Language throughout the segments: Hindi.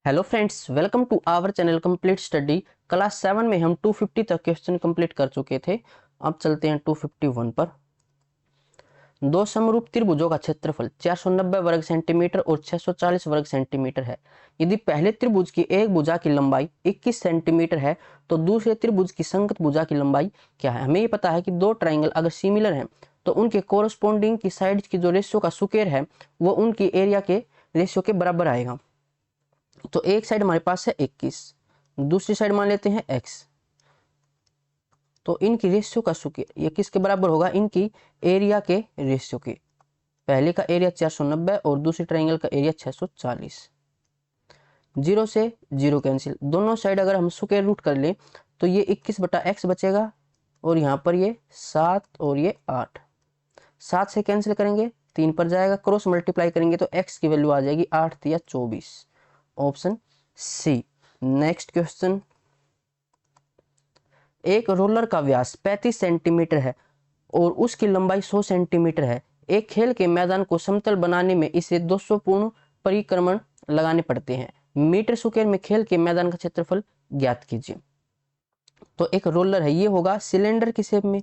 Hello friends, welcome to our channel complete study. Class 7 में हम 250 तक क्वेश्चन कंप्लीट कर चुके थे। अब चलते हैं 251 पर। दो समरूप त्रिभुजों का क्षेत्रफल 490 वर्ग सेंटीमीटर और 640 वर्ग सेंटीमीटर है। यदि पहले त्रिभुज की एक भुजा की लंबाई 21 सेंटीमीटर है तो दूसरे त्रिभुज की संगत भुजा की लंबाई क्या है। हमें ये पता है कि दो ट्राइंगल अगर सिमिलर हैं तो उनके कोरस्पोंडिंग की साइड की जो रेशियो का स्क्वायर है वो उनकी एरिया के रेशियो के बराबर आएगा। तो एक साइड हमारे पास है 21, दूसरी साइड मान लेते हैं x। तो इनकी रेशियो का स्क्वायर ये किसके बराबर होगा, इनकी एरिया के रेशियो के। पहले का एरिया 490 और दूसरी ट्रायंगल का एरिया 640। जीरो से जीरो कैंसिल, दोनों साइड अगर हम स्क्वायर रूट कर लें तो ये 21/x बचेगा और यहाँ पर ये 7 और ये 8। 7 से कैंसिल करेंगे 3 पर जाएगा, क्रॉस मल्टीप्लाई करेंगे तो x की वैल्यू आ जाएगी 8 या 24। Option C. Next question. एक रोलर का व्यास 35 सेंटीमीटर है और उसकी लंबाई 100 सेंटीमीटर है। एक खेल के मैदान को समतल बनाने में इसे 200 पूर्ण परिक्रमण लगाने पड़ते हैं। मीटर स्क्वायर में खेल के मैदान का क्षेत्रफल ज्ञात कीजिए। तो एक रोलर है, ये होगा सिलेंडर की शेप में।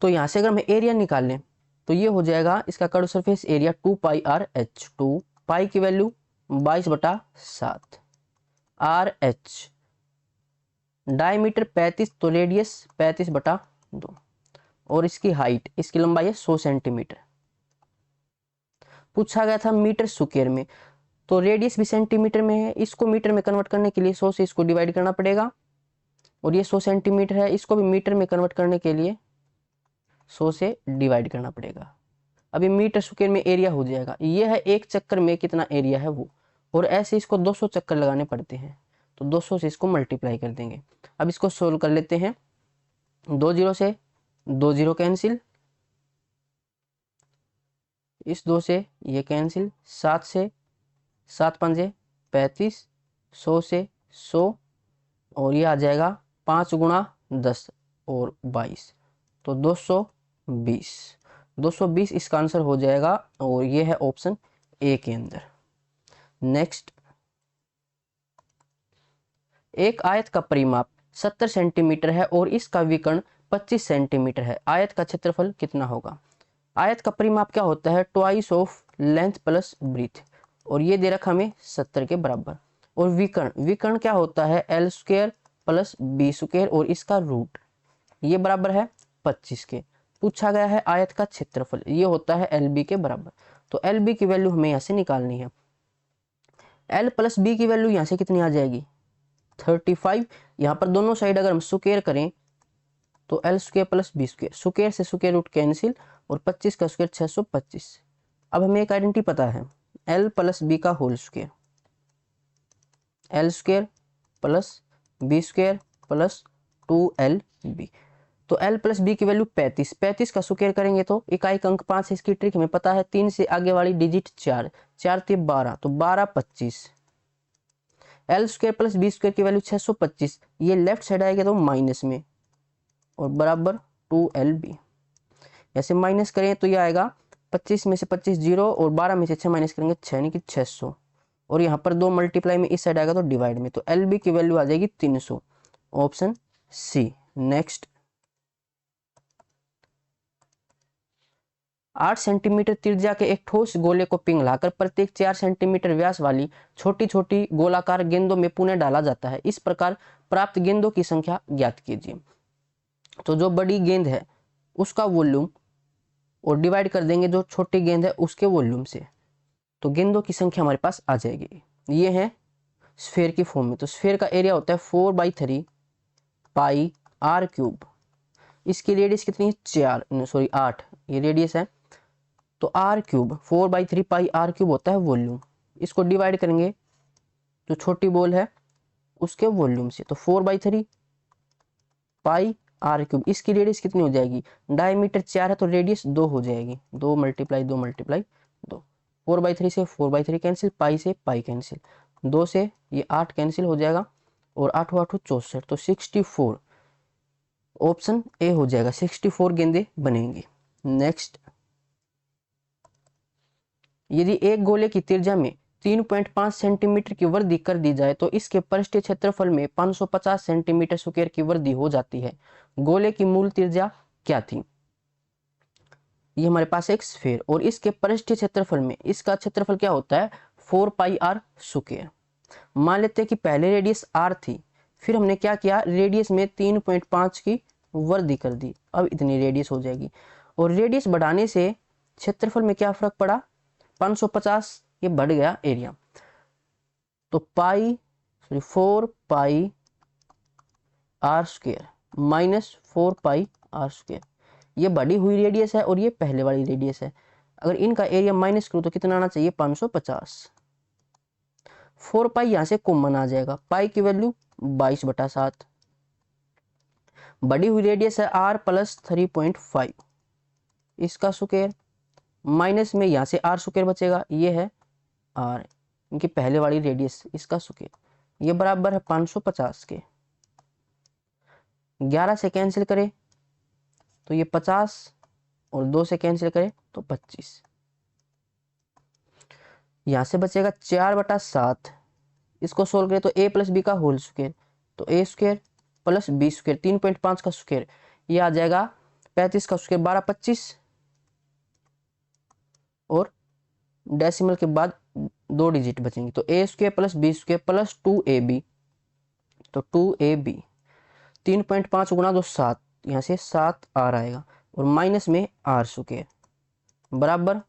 तो यहां से अगर हम एरिया निकाल लें तो ये हो जाएगा इसका कर्व सरफेस एरिया 2πr/h। 2 पाई की वैल्यू 22/7 RH। डायमीटर 35 तो रेडियस 35/2 और इसकी हाइट, इसकी लंबाई है 100 सेंटीमीटर। पूछा गया था मीटर स्क्वायर में, तो रेडियस भी सेंटीमीटर में है, इसको मीटर में कन्वर्ट करने के लिए 100 से इसको डिवाइड करना पड़ेगा। और ये 100 सेंटीमीटर है, इसको भी मीटर में कन्वर्ट करने के लिए 100 से डिवाइड करना पड़ेगा। अभी मीटर स्क्वायर में एरिया हो जाएगा, ये है एक चक्कर में कितना एरिया है वो। और ऐसे इसको 200 चक्कर लगाने पड़ते हैं तो 200 से इसको मल्टीप्लाई कर देंगे। अब इसको सोल्व कर लेते हैं। 2 जीरो से 2 जीरो कैंसिल, इस 2 से ये कैंसिल, 7 से 7 पंजे 35, 100 से 100 और ये आ जाएगा 5 गुणा 10 और 22 तो 220। 220 इसका आंसर हो जाएगा और ये है ऑप्शन ए के अंदर। नेक्स्ट। एक आयत का परिमाप 70 सेंटीमीटर है और इसका विकर्ण 25 सेंटीमीटर है। आयत का क्षेत्रफल कितना होगा। आयत का परिमाप क्या होता है, twice of length plus breadth, और ये दे रखा हमें 70 के बराबर। और विकर्ण, विकर्ण क्या होता है, l square plus b square और इसका रूट, ये बराबर है 25 के। पूछा गया है आयत का क्षेत्रफल, ये होता है LB के बराबर। तो LB की वैल्यू हमें यहाँ से निकालनी है। L प्लस B की वैल्यू यहाँ से कितनी आ जाएगी 35। यहाँ पर दोनों साइड अगर हम स्क्वायर करें तो L square plus B square, square से स्क्वायर रूट कैंसिल और 25 का स्क्वायर 625। अब हमें एक आइडेंटिटी पता है, L प्लस B का whole square, L square plus B square plus 2LB। तो L प्लस B की वैल्यू 35, 35 का स्क्वायर करेंगे तो इकाई का अंक 5 है, इसकी ट्रिक हमें पता है, 3 से आगे वाली डिजिट 4, 4 से 12 तो 12 25। L square plus B square की वैल्यू 625, ये लेफ्ट साइड आएगा तो माइनस में और बराबर 2LB। ऐसे माइनस करें तो ये आएगा 25 में से 25 जीरो और 12 में से 6 माइनस करेंगे 6 यानी कि 600। और यहाँ पर 2 मल्टीप्लाई में इस साइड आएगा तो डिवाइड में, तो LB की वैल्यू आ जाएगी 300। Option C. नेक्स्ट। 8 सेंटीमीटर त्रिज्या के एक ठोस गोले को पिघलाकर प्रत्येक 4 सेंटीमीटर व्यास वाली छोटी छोटी गोलाकार गेंदों में पुनः डाला जाता है। इस प्रकार प्राप्त गेंदों की संख्या ज्ञात कीजिए। तो जो बड़ी गेंद है उसका वॉल्यूम और डिवाइड कर देंगे जो छोटी गेंद है उसके वॉल्यूम से, तो गेंदों की संख्या हमारे पास आ जाएगी। ये है स्फीयर की फॉर्म में, तो स्फीयर का एरिया होता है 4/3 पाई r क्यूब। इसकी रेडियस कितनी है 8, ये रेडियस है। तो r क्यूब 4/3 पाई r क्यूब होता है वॉल्यूम। इसको डिवाइड करेंगे जो छोटी बॉल है उसके वॉल्यूम से, तो 4/3 पाई r क्यूब, इसकी रेडियस कितनी हो जाएगी, डायमीटर 4 है तो रेडियस 2 हो जाएगी, 2 मल्टीप्लाई 2 मल्टीप्लाई 2। 4/3 से 4/3 कैंसिल, पाई से पाई कैंसिल, 2 से ये 8 कैंसिल हो जाएगा और 8 8 64 तो 64। ऑप्शन ए हो जाएगा, 64 गेंदे बनेंगी। नेक्स्ट। यदि एक गोले की त्रिज्या में 3.5 सेंटीमीटर की वृद्धि कर दी जाए तो इसके पृष्ठीय क्षेत्रफल में 550 सेंटीमीटर स्क्वायर की वृद्धि हो जाती है। गोले की मूल त्रिज्या क्या थी? ये हमारे पास एक स्फीयर और इसके पृष्ठीय क्षेत्रफल में इसका क्षेत्रफल क्या होता है? 4 पाई आर स्क्वायर। मान लेते हैं कि पहले रेडियस आर थी, फिर हमने क्या किया, रेडियस में 3.5 की वृद्धि कर दी, अब इतनी रेडियस हो जाएगी। और रेडियस बढ़ाने से क्षेत्रफल में क्या फर्क पड़ा? 550 ये बढ़ गया एरिया। तो 4 pi r square minus 4 pi r square, ये बढ़ी हुई रेडियस है और ये पहले वाली रेडियस है। अगर इनका एरिया माइनस करूँ तो कितना आना चाहिए? 550। 4 पाई यहाँ से कॉमन आ जाएगा, पाई की वैल्यू 22/7। बढ़ी हुई रेडियस है आर प्लस 3.5, इसका स्क्वायर माइनस में यहाँ से आर स्क्वायर बचेगा, ये है आर, इनकी पहले वाली रेडियस, इसका स्क्वायर, ये बराबर है 550 के। 11 से कैंसिल करें तो ये 50 और 2 से कैंसिल करें तो 25, यहाँ से बचेगा 4/7। इसको सोल्व करें तो a प्लस बी का होल स्क्वायर, तो a square plus B square, 3.5 का स्क्वायर, ये आ जाएगा 35 का स्क्वायर 12 25, और डेसिमल के बाद 2 डिजिट बचेंगे, तो a square plus B square plus 2ab, तो 2ab 3.5 गुणा 2 7, यहाँ से 7 आर आएगा और माइनस में आर स्क्वायर बराबर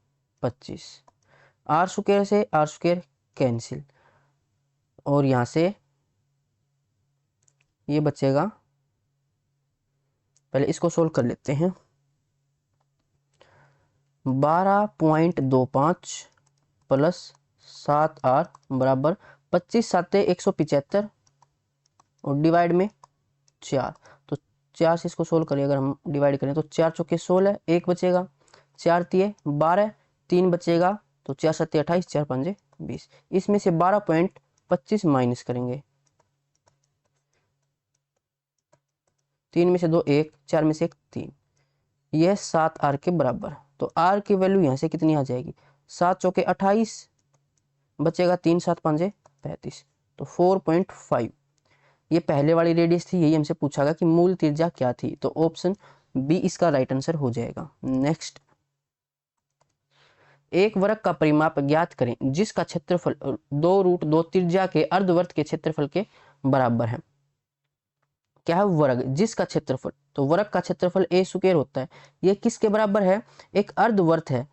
25। आर स्क्वायर से आर स्क्वायर कैंसिल और यहाँ से ये बचेगा, पहले इसको सोल्व कर लेते हैं। 12.25 प्लस 7r बराबर 25 7 175 और डिवाइड में 4, तो 4 से इसको सोल्व करिए, अगर हम डिवाइड करें तो 4 चौके 16, 1 बचेगा, 4 तिये 12, 3 बचेगा, तो 4 7 28, 4 5 20, इसमें से 12.25 माइनस करेंगे, 3 में से 2 1, 4 में से 1 3, यह 7 आर के बराबर। तो आर की वैल्यू यहाँ से कितनी आ जाएगी? 7 चौके 28 बचेगा, 3 7 5 35, तो 4.5। ये पहले वाली रेडियस थी, यही हमसे पूछा गया कि मूल त्रिज्या क्या थी, तो ऑप्शन बी इसका राइट आंसर हो जाएगा। नेक्स्ट, एक वर्ग का परिमाप ज्ञात करें जिसका क्षेत्रफल 2√2 त्रिज्या के अर्धवर्त के क्षेत्रफल के बराबर है। क्या है? वर्ग जिसका क्षेत्रफल, तो वर्ग का क्षेत्रफल a स्क्वायर होता है, ये किसके बराबर है? एक अर्धवर्त है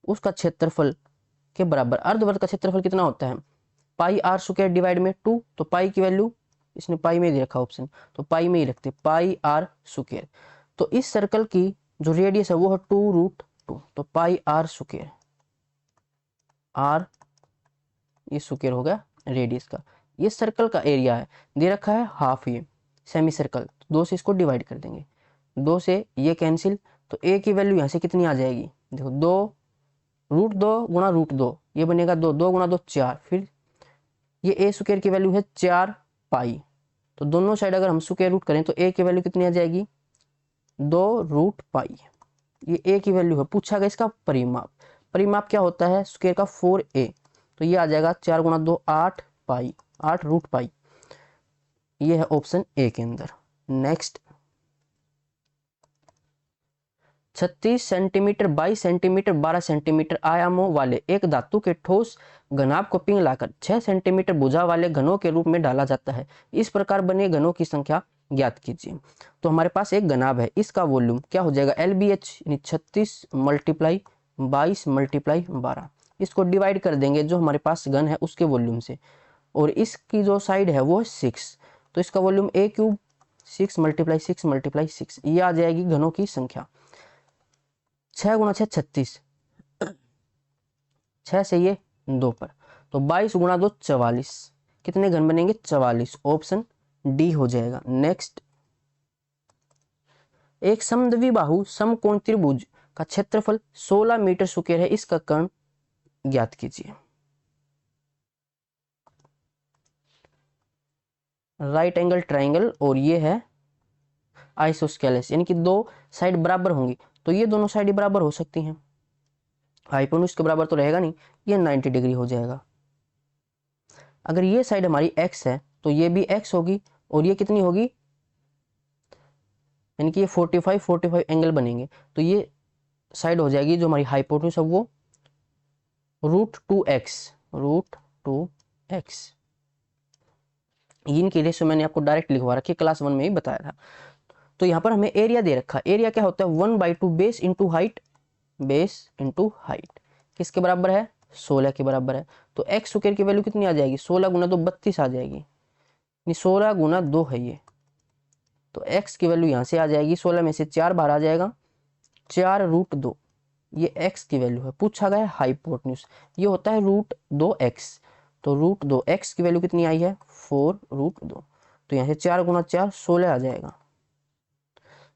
उसका क्षेत्रफल के बराबर। अर्धवर्त का क्षेत्रफल कितना होता है? पाई आर स्क्वायर डिवाइड में 2, तो पाई की वैल्यू इसने पाई में दे रखा ऑप्शन, तो पाई में ही रखते, पाई आर स्क्वायर। तो इस सर्कल की जो रेडियस है वो है 2√2, तो पाई आर स्क्वायर, आर ये स्क्वायर हो गया रेडियस का। ये सर्कल का एरिया है, दे रखा है हाफ, ये सेमी सर्कल, 2 से इसको डिवाइड कर देंगे, 2 से ये कैंसिल, तो a की वैल्यू यहाँ से कितनी आ जाएगी? देखो 2√2 गुणा √2, ये बनेगा 2, 2 गुणा 2 4, फिर ये a स्क्वायर की वैल्यू है 4 पाई, तो दोनों साइड अगर हम स्क्वायर रूट करें तो a की वैल्यू कितनी आ जाएगी? 2√पाई, ये a की वैल्यू है। पूछा गया इसका परिमाप, परिमाप क्या होता है? स्क्वायर का 4a, तो ये आ जाएगा 4 गुणा 2 8 पाई, 8√पाई, ये है ऑप्शन ए के अंदर। नेक्स्ट, 36 सेंटीमीटर 22 सेंटीमीटर 12 सेंटीमीटर आयामों वाले एक धातु के ठोस घनाभ को पिघलाकर 6 सेंटीमीटर भुजा वाले घनों के रूप में डाला जाता है। इस प्रकार बने घनों की संख्या ज्ञात कीजिए। तो हमारे पास एक घनाभ है, इसका वॉल्यूम क्या हो जाएगा? LBH यानी 36 × 22 × 12, इसको डिवाइड कर देंगे जो हमारे पास घन है उसके वॉल्यूम से, और इसकी जो साइड है वो है 6, तो इसका वॉल्यूम a³ 6 × 6 × 6, ये आ जाएगी घनों की संख्या। 6 × 6 36, 6 से ये 2 पर, तो 22 × 2 44, कितने घन बनेंगे? 44, ऑप्शन डी हो जाएगा। नेक्स्ट, एक समद्विबाहु समकोण त्रिभुज का क्षेत्रफल 16 मीटर स्क्वायर है, इसका कर्ण ज्ञात कीजिए। राइट एंगल ट्राइंगल और ये है आइसोस्केलेस, यानी कि 2 साइड बराबर होंगी, तो ये दोनों साइड बराबर हो सकती हैं। हाइपोटेन्यूज के बराबर तो रहेगा नहीं, ये 90 डिग्री हो जाएगा। अगर ये साइड हमारी x है तो ये भी x होगी, और ये कितनी होगी, यानी कि ये 45 एंगल बनेंगे, तो ये साइड हो जाएगी जो हमारी हाइपोटेन्यूज है वो √2x। इनकी रेशियो मैंने आपको डायरेक्ट लिखवा रखी, क्लास 1 में ही बताया था। तो यहाँ पर हमें एरिया दे रखा, एरिया क्या होता है 1/2 बेस इंटू हाइट, किसके बराबर है 16 के बराबर है। तो एक्स स्क्वायर की वैल्यू कितनी आ जाएगी, 16 गुना 2 32 आ जाएगी, 16 गुना 2 है ये। तो x की वैल्यू यहाँ से आ जाएगी, 16 में से 4 बाहर आ जाएगा, 4√2, ये x की वैल्यू है। पूछा गया है हाइपोटेन्यूज, ये होता है √2x। तो √2x की वैल्यू कितनी आई है 4√2। तो यहाँ से 4 गुना 4 16 आ जाएगा,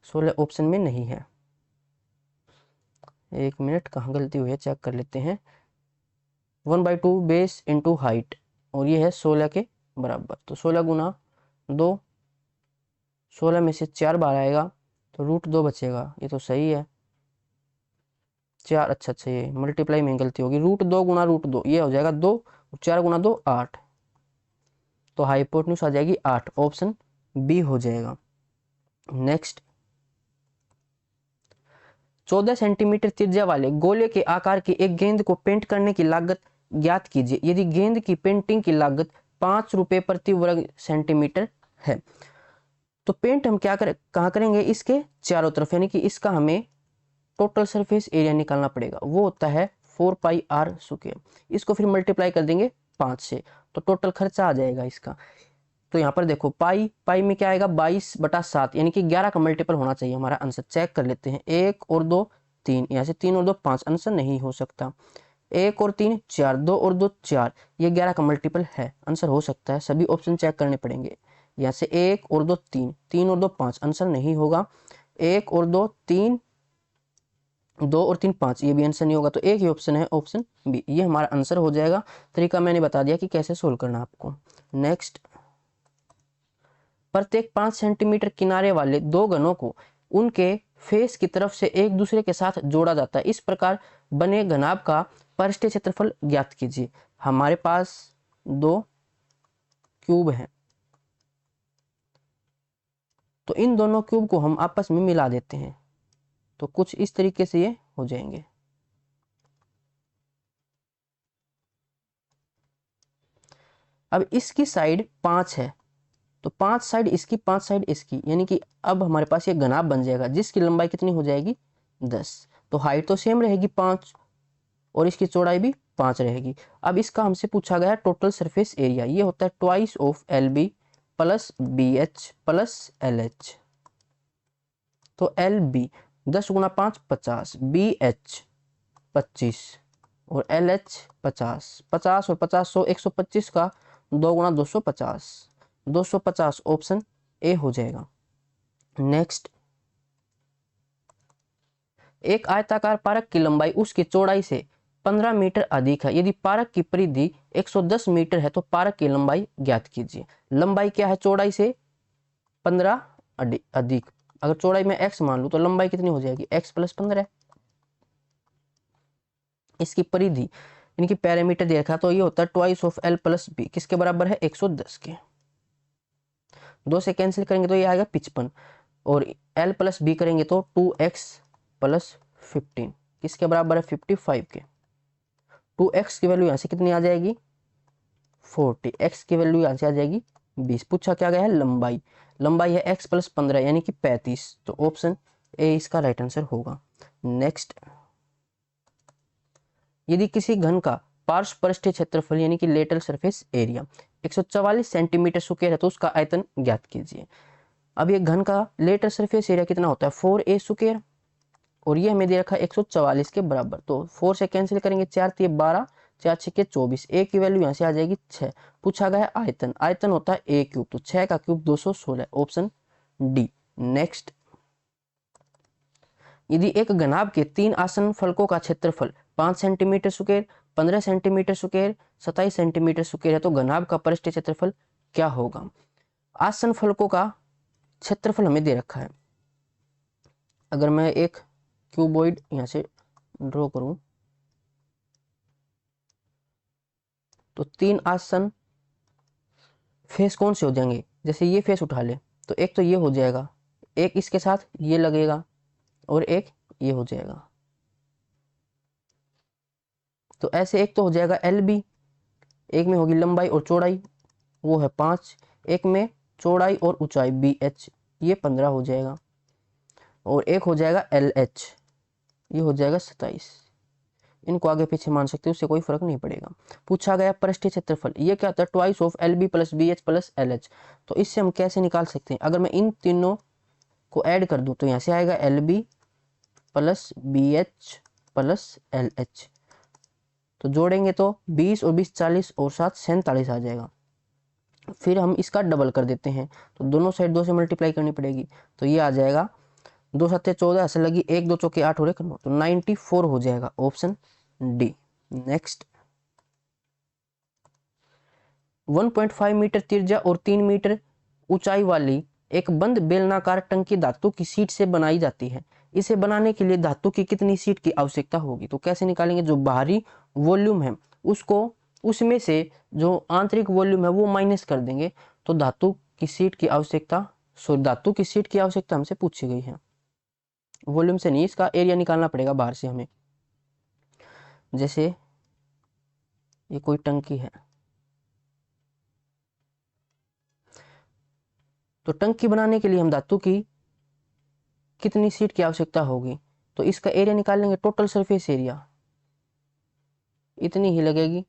16 ऑप्शन में नहीं है। एक मिनट, कहाँ गलती हुई है चेक कर लेते हैं। 1/2 बेस इंटू हाइट, और ये है 16 के बराबर। तो 16 गुना 2, 16 में से 4 बाहर आएगा तो √2 बचेगा, ये तो सही है। 4, अच्छा ये मल्टीप्लाई में गलती होगी, √2 गुना √2 ये हो जाएगा 2, 4 गुना 2 8। तो हाइपोटेन्यूज आ जाएगी 8, ऑप्शन बी हो जाएगा। नेक्स्ट, 14 सेंटीमीटर त्रिज्या वाले गोले के आकार की एक गेंद को पेंट करने की लागत ज्ञात कीजिए यदि गेंद की पेंटिंग की लागत 5 रुपए प्रति वर्ग सेंटीमीटर है। तो पेंट हम कहाँ करेंगे, इसके चारों तरफ, यानी कि इसका हमें टोटल सरफेस एरिया निकालना पड़ेगा, वो होता है 4πr²। इसको फिर मल्टीप्लाई कर देंगे 5 से, तो टोटल खर्चा आ जाएगा इसका। तो यहाँ पर देखो पाई में क्या आएगा 22/7, यानी कि 11 का मल्टीपल होना चाहिए हमारा आंसर। चेक कर लेते हैं, 1 और 2 3, यहाँ से 3 और 2 5, आंसर नहीं हो सकता। 1 और 3 4, 2 और 2 4, ये 11 का मल्टीपल है, आंसर हो सकता है। सभी ऑप्शन चेक करने पड़ेंगे। यहाँ से 1 और 2 3, 3 और 2 5, आंसर नहीं होगा। 1 और 2 3, 2 और 3 5, ये भी आंसर नहीं होगा। तो एक ही ऑप्शन है, ऑप्शन बी, ये हमारा आंसर हो जाएगा। तरीका मैंने बता दिया कि कैसे सोल्व करना आपको। नेक्स्ट, प्रत्येक 5 सेंटीमीटर किनारे वाले दो घनों को उनके फेस की तरफ से एक दूसरे के साथ जोड़ा जाता है। इस प्रकार बने घनाभ का पृष्ठीय क्षेत्रफल ज्ञात कीजिए। हमारे पास दो क्यूब हैं, तो इन दोनों क्यूब को हम आपस में मिला देते हैं, तो कुछ इस तरीके से ये हो जाएंगे। अब इसकी साइड 5 है, तो 5 साइड इसकी 5 साइड इसकी, यानी कि अब हमारे पास ये घनाभ बन जाएगा जिसकी लंबाई कितनी हो जाएगी 10। तो हाइट तो सेम रहेगी 5, और इसकी चौड़ाई भी 5 रहेगी। अब इसका हमसे पूछा गया टोटल सरफेस एरिया, ये होता है twice of LB plus BH plus LH। तो LB 10 गुना 5 50, BH 25 और LH 50, 50 और 50 100, 125 का 2 गुना 250, 250 ऑप्शन ए हो जाएगा। नेक्स्ट, एक आयताकार पार्क की लंबाई उसकी चौड़ाई से 15 मीटर अधिक है। यदि पार्क की परिधि 110 मीटर है तो पार्क की लंबाई ज्ञात कीजिए। लंबाई क्या है, चौड़ाई से 15 अधिक। अगर चौड़ाई में x मान लूं तो लंबाई कितनी हो जाएगी x प्लस 15। इसकी परिधि यानी कि पैरामीटर दे रखा, तो ये होता है twice of L plus B, किसके बराबर है 110 के। 2 से कैंसिल करेंगे तो ये आएगा 55, और L प्लस B करेंगे तो 2x प्लस 15, किसके बराबर है 55 के। 2x की वैल्यू यहाँ से कितनी आ जाएगी 40, x की वैल्यू यहाँ से आ जाएगी 20। पूछा क्या गया है लंबाई, लंबाई है x प्लस 15 यानी कि 35, तो ऑप्शन ए इसका राइट आंसर होगा। नेक्स्ट, यदि किसी घन का पार्श्व पृष्ठीय क्षेत्रफल यानी कि lateral surface area 144 centimetre square है तो उसका आयतन ज्ञात कीजिए। अब ये घन का लेटरल सरफेस एरिया कितना होता है 4a स्क्वायर, और ये हमें दे रखा है 144 के बराबर। तो 4 से कैंसिल करेंगे, 4 3 12, 4 6 के 24, a की वैल्यू यहाँ से आ जाएगी 6। पूछा गया आयतन, आयतन होता है a क्यूब, तो 6 का क्यूब 216, ऑप्शन डी। नेक्स्ट, यदि एक घनाभ के 3 आसन फलकों का क्षेत्रफल 5 centimetre square, 15 centimetre square, 27 centimetre square है तो घनाभ का पृष्ठीय क्षेत्रफल क्या होगा। आसन फलकों का क्षेत्रफल हमें दे रखा है। अगर मैं एक क्यूबॉइड यहाँ से ड्रॉ करूं, तो 3 आसन फेस कौन से हो जाएंगे, जैसे ये फेस उठा ले तो एक तो ये हो जाएगा, एक इसके साथ ये लगेगा और एक ये हो जाएगा। तो ऐसे एक तो हो जाएगा LB, एक में होगी लंबाई और चौड़ाई वो है 5, एक में चौड़ाई और ऊंचाई BH ये 15 हो जाएगा, और एक हो जाएगा LH ये हो जाएगा 27। इनको आगे पीछे मान सकते हो, उससे कोई फर्क नहीं पड़ेगा। पूछा गया पृष्ठीय क्षेत्रफल, ये क्या होता है twice of LB plus BH plus LH। तो इससे हम कैसे निकाल सकते हैं, अगर मैं इन तीनों को ऐड कर दूं तो यहाँ से आएगा LB plus BH plus LH, तो जोड़ेंगे तो 20 और 20 40 और 7 47 आ जाएगा। फिर हम इसका डबल कर देते हैं, तो दोनों साइड 2 से मल्टीप्लाई करनी पड़ेगी, तो ये आ जाएगा 2 7 14 ऐसे लगी 1 2 चौके 8 और 1 9, तो 94 हो जाएगा ऑप्शन डी। नेक्स्ट 1.5 मीटर त्रिज्या और 3 मीटर ऊंचाई वाली एक बंद बेलनाकार टंकी धातु की सीट से बनाई जाती है, इसे बनाने के लिए धातु की कितनी सीट की आवश्यकता होगी। तो कैसे निकालेंगे, जो बाहरी वॉल्यूम है उसको उसमें से जो आंतरिक वॉल्यूम है वो माइनस कर देंगे, तो धातु की सीट की आवश्यकता धातु की सीट की आवश्यकता हमसे पूछी गई है, वॉल्यूम से नहीं, इसका एरिया निकालना पड़ेगा बाहर से हमें। जैसे ये कोई टंकी है, तो टंकी बनाने के लिए हम धातु की कितनी सीट की आवश्यकता होगी, तो इसका एरिया निकालेंगे, टोटल सरफेस एरिया इतनी ही लगेगी,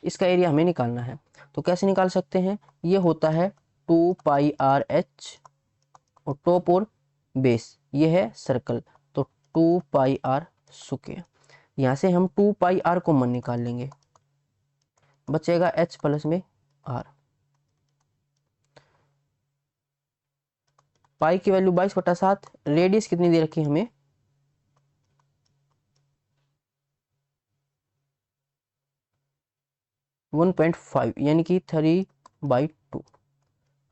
इसका एरिया हमें निकालना है। तो कैसे निकाल सकते हैं, ये होता है 2πRH और टॉप और बेस ये है सर्कल, तो 2πR स्क्वायर, यहाँ से हम 2πR कॉमन निकाल लेंगे, बचेगा H प्लस में R। पाई की वैल्यू 22/7, रेडियस कितनी दे रखी है हमें 1.5 यानी कि 3/2।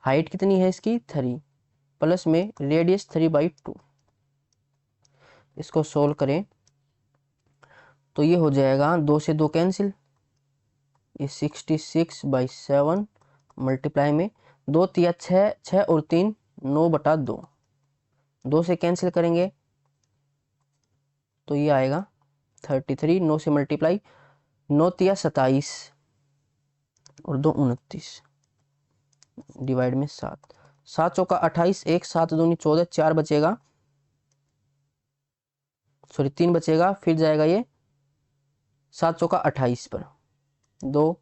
हाइट कितनी है इसकी 3 प्लस में रेडियस 3/2। इसको सोल्व करें तो ये हो जाएगा 2 से 2 कैंसिल, ये 66/7 मल्टीप्लाई में 2 तिया 6, 6 और 3 9/2, 2 से कैंसिल करेंगे तो ये आएगा 33, 9 से मल्टीप्लाई 9 तिया 27 और 2 29 डिवाइड में 7, 7 चौका 28, 1 7 दूनी 14, 4 बचेगा, सॉरी 3 बचेगा, फिर जाएगा ये 7 चौका 28 पर 2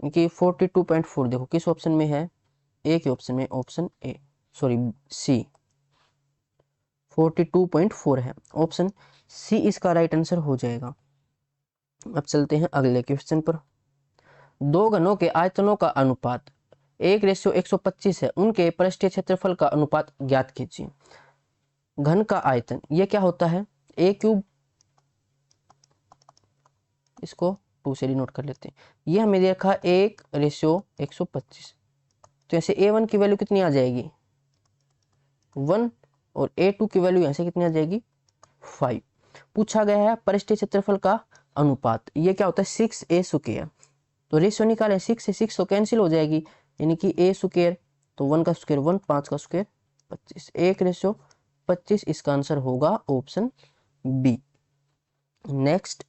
कि 42.4, देखो किस ऑप्शन में है, एक ही ऑप्शन में, ऑप्शन ए सॉरी सी 42.4 है, ऑप्शन सी इसका राइट आंसर हो जाएगा। अब चलते हैं अगले क्वेश्चन पर। दो घनों के आयतनों का अनुपात 1:125 है, उनके पृष्ठीय क्षेत्रफल का अनुपात ज्ञात कीजिए। घन का आयतन ये क्या होता है A3, इसको 2 से डिनोट कर लेते हैं, ये हमें दे रखा 1:125, तो ऐसे A1 की वैल्यू कितनी आ जाएगी 1 और A2 की वैल्यू यहाँ से कितनी आ जाएगी 5। पूछा गया है पृष्ठीय क्षेत्रफल का अनुपात, ये क्या होता है 6A स्क्वायर, तो रेशियो निकालें 6 से 6 तो कैंसिल हो जाएगी, यानी कि A स्क्वायर तो 1 का स्क्वायर 1, 5 का स्क्वायर 25, 1:25 इसका आंसर होगा ऑप्शन बी। नेक्स्ट,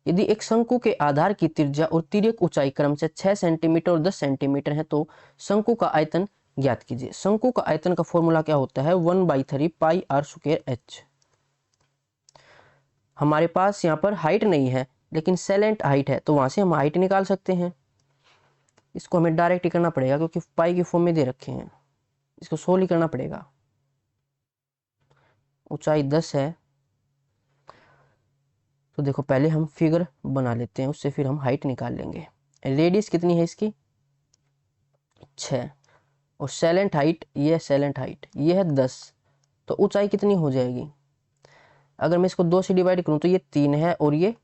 यदि एक शंकु के आधार की त्रिज्या और तिर्यक ऊंचाई क्रमशः 6 सेंटीमीटर और 10 सेंटीमीटर है तो शंकु का आयतन ज्ञात कीजिए। शंकु का आयतन का फॉर्मूला क्या होता है 1/3 पाई r स्क्वायर h। हमारे पास यहाँ पर हाइट नहीं है लेकिन सेलेंट हाइट है, तो वहां से हम हाइट निकाल सकते हैं। इसको हमें डायरेक्ट ही करना पड़ेगा क्योंकि पाई के फॉर्म में दे रखे हैं, इसको सोल्व ही करना पड़ेगा। ऊंचाई 10 है, तो देखो पहले हम फिगर बना लेते हैं, उससे फिर हम हाइट निकाल लेंगे। रेडियस कितनी है इसकी 6 और सेलेंट हाइट ये सेलेंट हाइट ये है 10, तो ऊंचाई कितनी हो जाएगी, अगर मैं इसको 2 से डिवाइड करूं तो ये 3 है और ये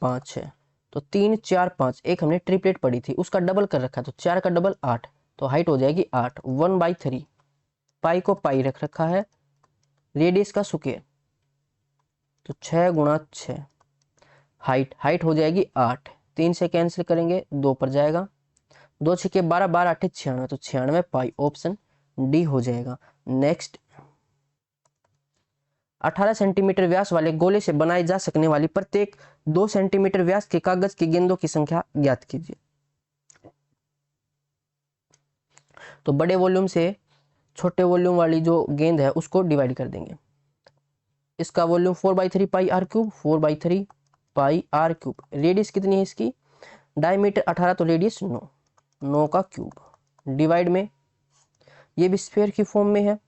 5 है, तो 3 4 5, एक हमने ट्रिपलेट पढ़ी थी उसका डबल कर रखा है, तो 4 का डबल 8, तो हाइट हो जाएगी 8। 1/3 पाई को पाई रख रखा है, रेडियस का स्क्वायर तो 6 × 6, हाइट हो जाएगी 8, 3 से कैंसिल करेंगे 2 पर जाएगा, 2 छक्के 12, 12 8 96, तो 96 पाई, ऑप्शन डी हो जाएगा। नेक्स्ट, 18 सेंटीमीटर व्यास वाले गोले से बनाई जा सकने वाली प्रत्येक 2 सेंटीमीटर व्यास के कागज की गेंदों की संख्या ज्ञात कीजिए। तो बड़े वॉल्यूम से छोटे वॉल्यूम वाली जो गेंद है उसको डिवाइड कर देंगे। इसका volume 4/3 pi are cube, 4/3 pi are cube. Radius कितनी है इसकी, डायमीटर 18, तो रेडियस 9, 9 का क्यूब। डिवाइड में ये भी स्फीयर की फॉर्म में है,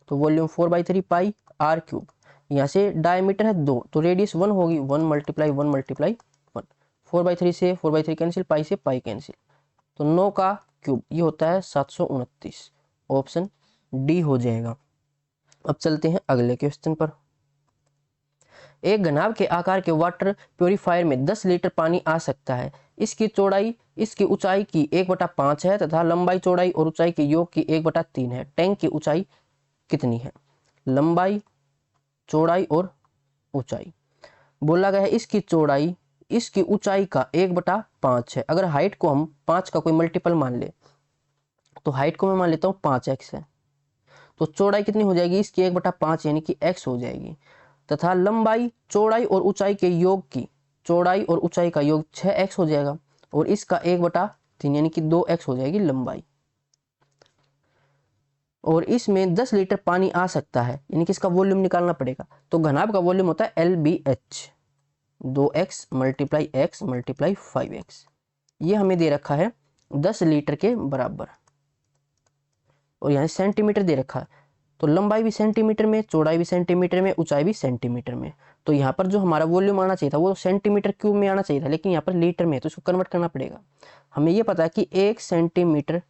तो वॉल्यूम 4/3 पाई आर क्यूब। यहाँ से डायमीटर है 2, तो रेडियस 1 होगी, 1 × 1 × 1। 4/3 से 4/3 कैंसिल, पाई से पाई कैंसिल, तो 9 का क्यूब ये होता है 729, ऑप्शन डी हो जाएगा। अब चलते हैं अगले क्वेश्चन पर। एक घनाभ के आकार के वाटर प्योरीफायर में 10 लीटर पानी आ सकता है। इसकी चौड़ाई इसकी ऊंचाई की 1/5 है तथा लंबाई चौड़ाई और ऊंचाई के योग की 1/3 है। टैंक की ऊंचाई कितनी है, लंबाई चौड़ाई और ऊंचाई। बोला गया है इसकी चौड़ाई इसकी ऊंचाई का 1/5 है। अगर हाइट को हम 5 का कोई मल्टीपल मान ले, तो हाइट को मैं मान लेता हूँ 5x है, तो चौड़ाई कितनी हो जाएगी इसकी 1/5 यानी कि x हो जाएगी। तथा लंबाई चौड़ाई और ऊंचाई के योग की, चौड़ाई और ऊंचाई का योग 6x हो जाएगा, और इसका 1/3 यानी कि 2x हो जाएगी लंबाई। और इसमें 10 लीटर पानी आ सकता है, यानी कि इसका वॉल्यूम निकालना पड़ेगा। तो घनाभ का वॉल्यूम होता है LBH, 2x × x × 5x। ये हमें दे रखा है 10 लीटर के बराबर, और यहाँ सेंटीमीटर दे रखा है, तो लंबाई भी सेंटीमीटर में, चौड़ाई भी सेंटीमीटर में, ऊंचाई भी सेंटीमीटर में। तो यहाँ पर जो हमारा वॉल्यूम आना चाहिए था वो सेंटीमीटर क्यूब में आना चाहिए था, लेकिन यहाँ पर लीटर में है, तो इसको कन्वर्ट करना पड़ेगा। हमें ये पता है कि 1 सेंटीमीटर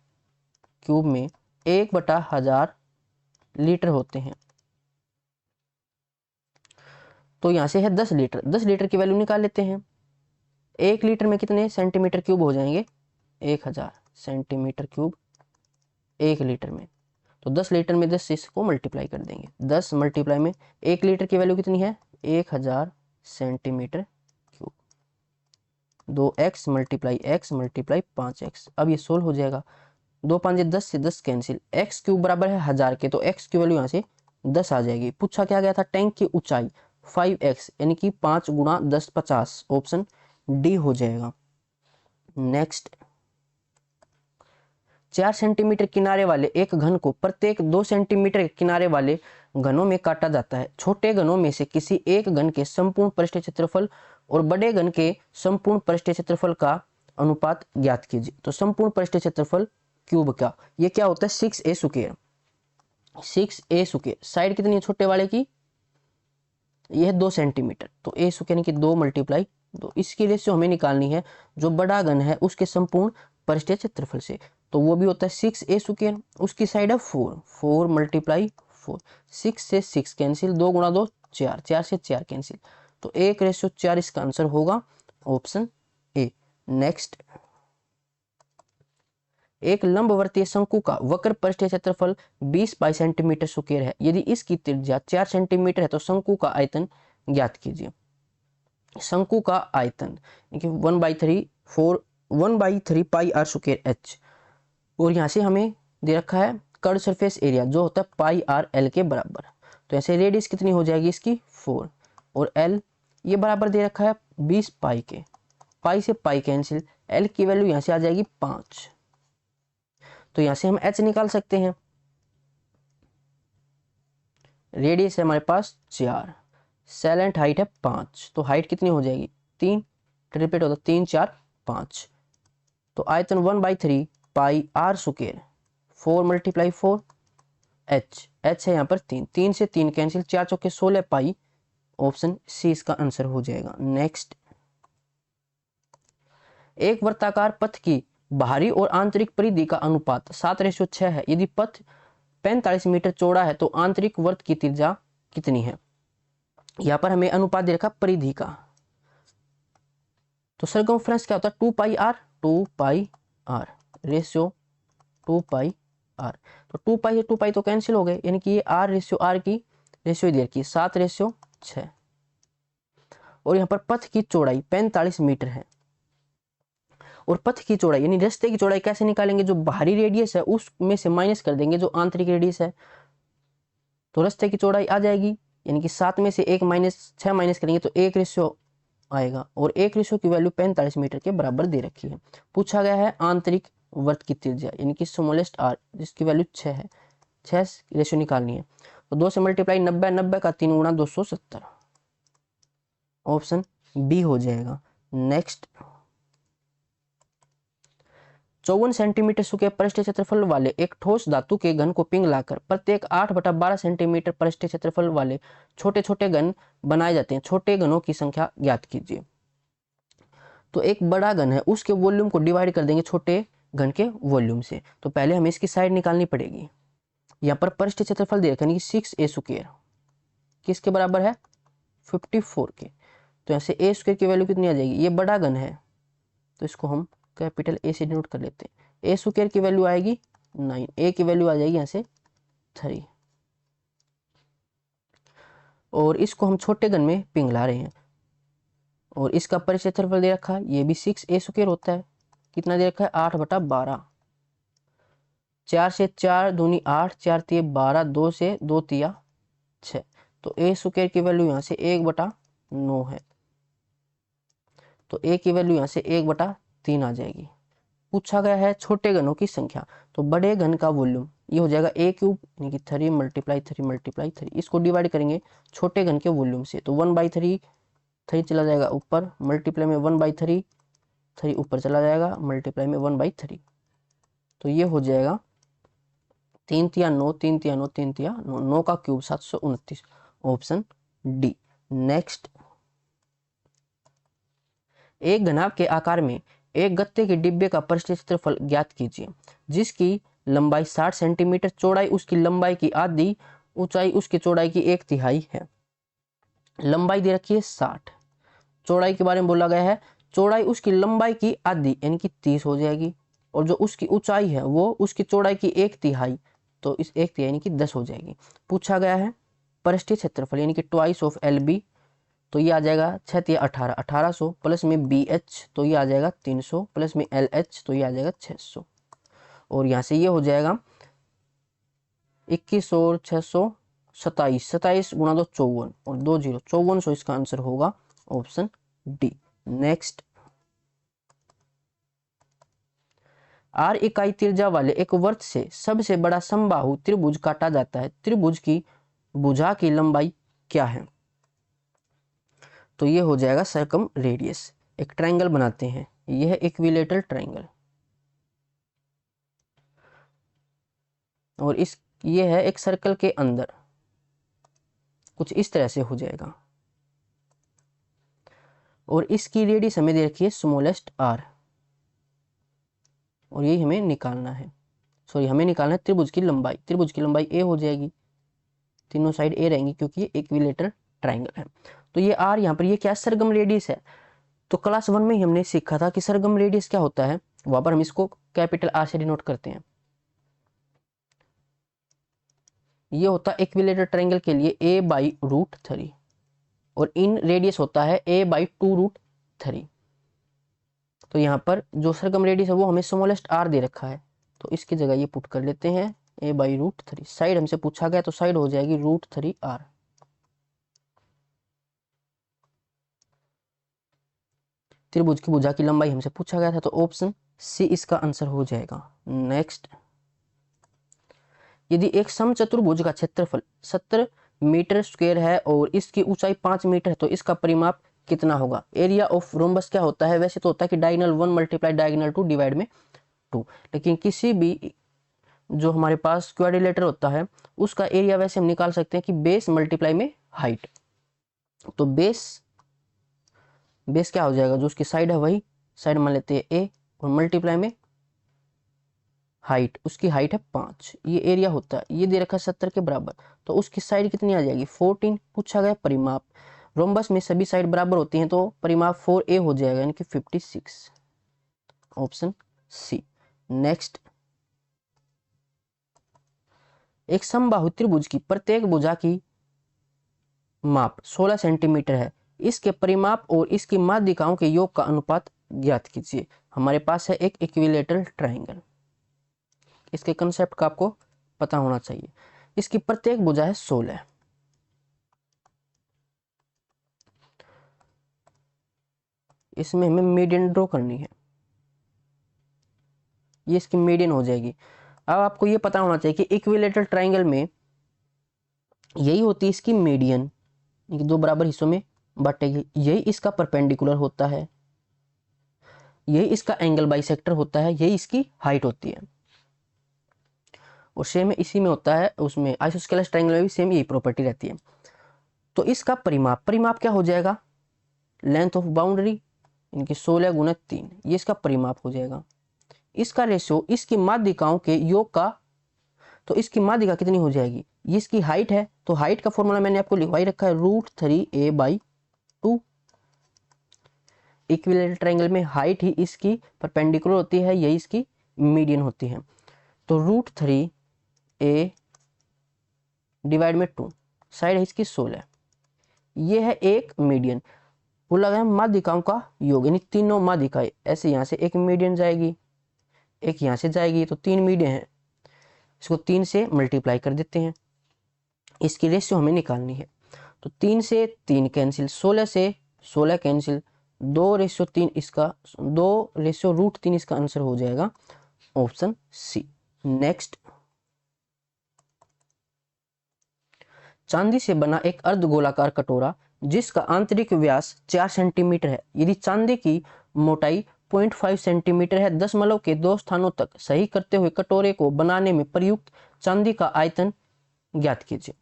क्यूब में 1/1000 लीटर होते हैं। तो यहाँ से है 10 लीटर, 10 लीटर की वैल्यू निकाल लेते हैं। 1 लीटर में कितने सेंटीमीटर क्यूब हो जाएंगे, 1000 सेंटीमीटर क्यूब 1 लीटर में। तो 10 लीटर में 10 से इसको मल्टीप्लाई कर देंगे, 10 मल्टीप्लाई में 1 लीटर की वैल्यू कितनी है 1000 centimetre cube, 2x × x × 5x। अब ये सोल्व हो जाएगा, 2 5 10 से 10 कैंसिल, x क्यूब बराबर है 1000 के, तो x की वैल्यू यहाँ से 10 आ जाएगी। पूछा क्या गया था, टैंक की ऊंचाई 5x यानी कि 5 × 10 50, ऑप्शन डी हो जाएगा। नेक्स्ट, 4 सेंटीमीटर किनारे वाले एक घन को प्रत्येक 2 सेंटीमीटर किनारे वाले घनों में काटा जाता है। छोटे घनों में से किसी एक घन के संपूर्ण पृष्ठीय क्षेत्रफल और बड़े घन के संपूर्ण पृष्ठीय क्षेत्रफल का अनुपात ज्ञात कीजिए। तो संपूर्ण पृष्ठीय क्षेत्रफल क्यूब का ये क्या होता है 6a square, 6a square. Side कितनी है छोटे वाले की, यह है 2 सेंटीमीटर, तो a स्क्वायर यानी कि 2 × 2। इसकी रेशियो हमें निकालनी है जो बड़ा घन है उसके संपूर्ण पृष्ठीय क्षेत्रफल से, तो वो भी होता है 6a स्क्वायर। उसकी साइड है 4, 4 × 4, 6 से 6 कैंसिल, 2 × 2 4, 4 से 4 कैंसिल, तो 1:4 इसका आंसर होगा, ऑप्शन ए। नेक्स्ट, एक लंबवर्तीय शंकु का वक्र पृष्ठीय क्षेत्रफल 20 पाई सेंटीमीटर स्क्वायर है। यदि इसकी त्रिज्या 4 सेंटीमीटर है तो शंकु का आयतन ज्ञात कीजिए। शंकु का आयतन 1/3 पाई आर स्क्वायर एच, और यहाँ से हमें दे रखा है कर्व सरफेस एरिया जो होता है पाई आर एल के बराबर। तो ऐसे रेडियस कितनी हो जाएगी इसकी 4, और एल ये बराबर दे रखा है 20 पाई के, पाई से पाई कैंसिल, एल की वैल्यू यहाँ से आ जाएगी 5, तो यहाँ से हम एच निकाल सकते हैं। रेडियस है हमारे पास 4, सैलेंट हाइट है 5, तो हाइट कितनी हो जाएगी 3, रिपीट होता 3 4 5, तो आयतन 1/3 pi r square, 4 × 4 H, H है यहाँ पर 3, 3 से 3 कैंसिल, 4 चौके 16 पाई, ऑप्शन सी इसका आंसर हो जाएगा। नेक्स्ट, एक वर्ताकार पथ की बाहरी और आंतरिक परिधि का अनुपात 7:6 है। यदि पथ 45 मीटर चौड़ा है तो आंतरिक वर्त की त्रिज्या कितनी है। यहाँ पर हमें अनुपात दे रखा परिधि का, तो सरकमफ्रेंस क्या होता है 2πr, रेशियो 2πr, तो 2π तो कैंसिल हो गए, यानी कि ये r रेशियो r की रेशियो दे रखी है 7:6। और यहाँ पर पथ की चौड़ाई 45 मीटर है। और पथ की चौड़ाई यानी रास्ते की चौड़ाई कैसे निकालेंगे, जो बाहरी रेडियस है उसमें से माइनस कर देंगे जो आंतरिक रेडियस है, तो रास्ते की चौड़ाई आ जाएगी, यानी कि 7 में से 6 माइनस करेंगे तो 1 आएगा, और 1 की वैल्यू 45 मीटर के बराबर दे रखी है। पूछा गया है आंतरिक वृत्त की त्रिज्या यानी कि स्मॉलेस्ट आर, जिसकी वैल्यू 6 है, 6 रेशियो निकालनी है, तो 2 से मल्टीप्लाई 90, 90 का 3 गुणा 270, ऑप्शन बी हो जाएगा। नेक्स्ट, 54 सेंटीमीटर स्क्वायर पृष्ठ क्षेत्रफल वाले एक ठोस धातु के घन को पिघलाकर प्रत्येक 8/12 सेंटीमीटर पृष्ठ क्षेत्रफल वाले छोटे छोटे घन बनाए जाते हैं। छोटे घनों की संख्या ज्ञात कीजिए। तो एक बड़ा घन है, उसके वॉल्यूम को डिवाइड कर देंगे छोटे घन के वॉल्यूम से। तो पहले हमें इसकी साइड निकालनी पड़ेगी। यहाँ पर पृष्ठ क्षेत्रफल दे रखा है 6a स्क्वायर, किसके बराबर है 54 के। तो यहाँ से a स्क्वायर की वैल्यू कितनी आ जाएगी, ये बड़ा घन है तो इसको हम कैपिटल ए से डिनोट कर लेते हैं। ए स्क्वायर की वैल्यू आएगी 9, ए की वैल्यू आ जाएगी यहाँ से 3, और इसको हम छोटे घन में पिघला रहे हैं। और इसका परिचय क्षेत्रफल दे रखा है, ये भी 6a स्क्वायर होता है, कितना दे रखा है 8/12, 4 से 4 दूनी 8, 4 तिये 12, 2 से 2 तिया 6, तो ए स्क्वायर की वैल्यू यहाँ से 1/9 है, तो ए की वैल्यू यहाँ से 1/3 आ जाएगी। पूछा गया है छोटे घनों की संख्या, तो बड़े घन का वॉल्यूम ये हो जाएगा a क्यूब यानी कि 3 × 3 × 3, इसको डिवाइड करेंगे छोटे घन के वॉल्यूम से, तो 1/3, 3 चला जाएगा ऊपर, मल्टीप्लाई में 1/3, 3 ऊपर चला जाएगा, मल्टीप्लाई में 1/3, तो ये हो जाएगा 3 तिया 9, 3 तिया 9, 3 तिया 9, 9 का क्यूब 729, ऑप्शन डी। नेक्स्ट, एक घनाभ के आकार में एक गत्ते के डिब्बे का पृष्ठ क्षेत्रफल ज्ञात कीजिए, जिसकी लंबाई 60 सेंटीमीटर, चौड़ाई उसकी लंबाई की आधी, ऊंचाई उसकी चौड़ाई की 1/3 है। लंबाई दे रखी है 60, चौड़ाई के बारे में बोला गया है, चौड़ाई उसकी लंबाई की आधी यानी कि 30 हो जाएगी, और जो उसकी ऊंचाई है वो उसकी चौड़ाई की 1/3, तो इस 1/3 यानी कि 10 हो जाएगी। पूछा गया है पृष्ठीय क्षेत्रफल यानी कि ट्वाइस ऑफ LB, तो ये आ जाएगा 6 तिया 18, 1800 प्लस में BH, तो ये आ जाएगा 300, प्लस में LH, तो ये आ जाएगा 600, और यहाँ से ये हो जाएगा 21 और 600 27, 27 गुणा 2 54, और 2 0 5400, इसका आंसर होगा ऑप्शन डी। नेक्स्ट, R इकाई त्रिज्या वाले एक वृत्त से सबसे बड़ा समबाहु त्रिभुज काटा जाता है, त्रिभुज की भुजा की लंबाई क्या है, तो ये हो जाएगा सर्कम रेडियस। एक ट्रायंगल बनाते हैं, यह है इक्विलेटरल ट्रायंगल, और ये है एक सर्कल के अंदर, कुछ इस तरह से हो जाएगा, और इसकी रेडियस हमें दे रखी है स्मॉलेस्ट r, और यही हमें निकालना है, हमें निकालना है त्रिभुज की लंबाई। त्रिभुज की लंबाई a हो जाएगी, तीनों साइड a रहेंगी क्योंकि ये इक्विलेटरल ट्रायंगल है। तो ये r यहाँ पर ये क्या सरगम रेडियस है, तो क्लास 1 में ही हमने सीखा था कि सरगम रेडियस क्या होता है, वहां पर हम इसको कैपिटल R से डिनोट करते हैं। ये होता है इक्विलेटरल ट्रायंगल के लिए a/√3, और इन रेडियस होता है a/2√3। तो यहाँ पर जो सरगम रेडियस है वो हमें स्मॉलेस्ट r दे रखा है, तो इसकी जगह ये पुट कर लेते हैं a/√3। साइड हमसे पूछा गया तो साइड हो जाएगी √3r। त्रिभुज की भुजा की लंबाई हमसे पूछा गया था, तो ऑप्शन सी इसका आंसर हो जाएगा। नेक्स्ट, यदि एक समचतुर्भुज का क्षेत्रफल 70 मीटर स्क्वायर है और इसकी ऊंचाई 5 मीटर है, तो इसका परिमाप कितना होगा। एरिया ऑफ रोम्बस क्या होता है, वैसे तो होता है कि डायगोनल 1 मल्टीप्लाई डायगोनल 2 डिवाइड में 2, लेकिन किसी भी जो हमारे पास क्वाड्रिलेटर होता है उसका एरिया वैसे हम निकाल सकते हैं कि बेस मल्टीप्लाई में हाइट। तो बेस क्या हो जाएगा, जो उसकी साइड है वही साइड मान लेते हैं a, और मल्टीप्लाई में हाइट, उसकी हाइट है 5, ये एरिया होता है, ये दे रखा है 70 के बराबर, तो उसकी साइड कितनी आ जाएगी 14। पूछा गया परिमाप, रोम्बस में सभी साइड बराबर होती हैं तो परिमाप 4a हो जाएगा यानी कि 56, ऑप्शन सी। नेक्स्ट, एक समबाहु त्रिभुज की प्रत्येक भुजा की माप 16 सेंटीमीटर है, इसके परिमाप और इसकी माध्यिकाओं के योग का अनुपात ज्ञात कीजिए। हमारे पास है एक इक्विलेटरल ट्राइंगल, इसके कंसेप्ट का आपको पता होना चाहिए। इसकी प्रत्येक भुजा है 16। इसमें हमें मीडियन ड्रॉ करनी है, ये इसकी मीडियन हो जाएगी। अब आपको ये पता होना चाहिए कि इक्विलेटरल ट्राइंगल में यही होती है इसकी मीडियन, दो बराबर हिस्सों में बांटेगी, यही इसका परपेंडिकुलर होता है, यही इसका एंगल बाइसेक्टर होता है, यही इसकी हाइट होती है। और सेम इसी में होता है, उसमें आइसोस्केलस ट्रायंगल में भी सेम यही प्रॉपर्टी रहती है। तो इसका परिमाप क्या हो जाएगा, लेंथ ऑफ बाउंड्री इनकी 16 गुना 3, ये इसका परिमाप हो जाएगा। इसका रेशियो इसकी माध्यिकाओं के योग का, तो इसकी माध्यिका कितनी हो जाएगी, ये इसकी हाइट है, तो हाइट का फॉर्मूला मैंने आपको लिखवाई रखा है √3a/2। इक्विलेटरल ट्रायंगल में हाइट ही इसकी परपेंडिकुलर होती है, यही इसकी मीडियन होती है। तो √3a डिवाइड में 2, साइड है इसकी 16, ये है एक मीडियन। बोला गया माध्यिकाओं का योग, यानी तीनों माध्यिकाएं, ऐसे यहाँ से एक मीडियन जाएगी, एक यहाँ से जाएगी, तो 3 मीडियन है, इसको 3 से मल्टीप्लाई कर देते हैं। इसकी रेशियो हमें निकालनी है, तो 3 से 3 कैंसिल, 16 से 16 कैंसिल, 2:3 इसका, 2:√3 इसका आंसर हो जाएगा ऑप्शन सी। नेक्स्ट, चांदी से बना एक अर्धगोलाकार कटोरा जिसका आंतरिक व्यास 4 सेंटीमीटर है, यदि चांदी की मोटाई 0.5 सेंटीमीटर है, दशमलव के 2 स्थानों तक सही करते हुए कटोरे को बनाने में प्रयुक्त चांदी का आयतन ज्ञात कीजिए।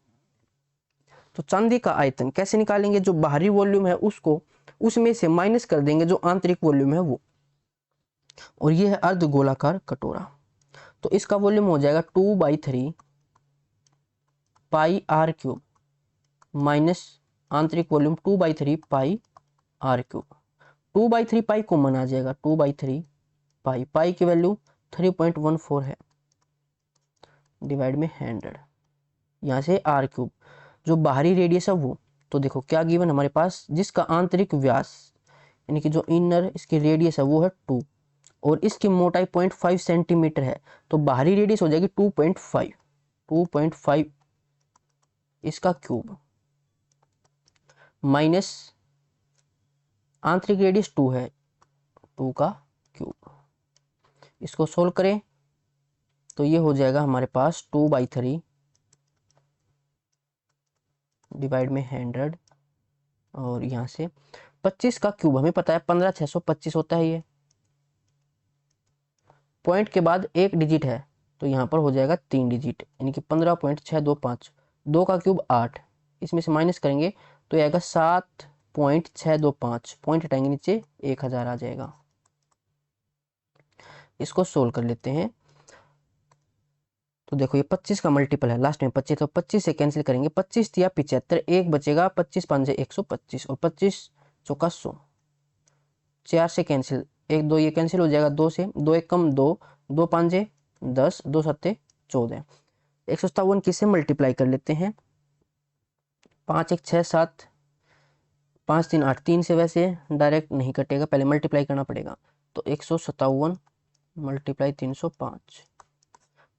तो चांदी का आयतन कैसे निकालेंगे, जो बाहरी वॉल्यूम है उसको उसमें से माइनस कर देंगे जो आंतरिक वॉल्यूम है वो, और ये है अर्धगोलाकार कटोरा, तो इसका वॉल्यूम हो जाएगा 2/3 पाई आर क्यूब माइनस आंतरिक volume 2/3 pi are cube. 2/3 pi common आ जाएगा, 2/3 पाई, पाई की वैल्यू 3.14 है, डिवाइड में 100, यहाँ से आर क्यूब, जो बाहरी रेडियस है वो, तो देखो क्या गिवन हमारे पास, जिसका आंतरिक व्यास यानी कि जो इनर इसकी रेडियस है वो है 2 और इसकी मोटाई 0.5 सेंटीमीटर है, तो बाहरी रेडियस हो जाएगी 2.5 इसका क्यूब माइनस आंतरिक रेडियस 2 है, 2 का क्यूब। इसको सोल्व करें तो ये हो जाएगा हमारे पास 2/3 डिवाइड में 100, और यहाँ से 25 का क्यूब हमें पता है 15,625 होता है, ये पॉइंट के बाद एक डिजिट है तो यहाँ पर हो जाएगा 3 डिजिट, यानी कि 15.625, 2 का क्यूब 8, इसमें से माइनस करेंगे तो आएगा 7.625, पॉइंट हटाएंगे नीचे 1000 आ जाएगा। इसको सोल्व कर लेते हैं, तो देखो ये 25 का मल्टीपल है, लास्ट में 25, तो 25 से कैंसिल करेंगे, 25 दिया 75, एक बचेगा, 25 5 125 और 25 चौका 100, 4 से कैंसिल, 1 2 ये कैंसिल हो जाएगा, 2 से 2 1 कम 2, 2 5 10, 2 7 14, 157 किससे मल्टीप्लाई कर लेते हैं, 5 1 6 7, 5 3 8, 3 से वैसे डायरेक्ट नहीं कटेगा, पहले मल्टीप्लाई करना पड़ेगा, तो 157 मल्टीप्लाई 305,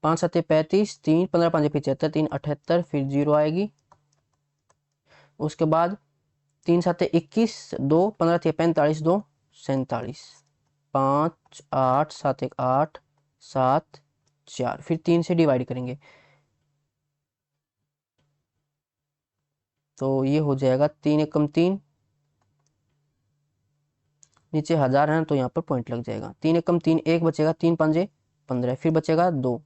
5 7 35, 3 15 5 75, 3 78, फिर 0 आएगी, उसके बाद 3 7 21, 2 15 45, 2 47, 5 8 7 1 8 7 4, फिर 3 से डिवाइड करेंगे तो ये हो जाएगा 3 1 कम 3, नीचे 1000 है तो यहाँ पर पॉइंट लग जाएगा, 3 1 कम 3, 1 बचेगा, 3 5 15, फिर बचेगा 2,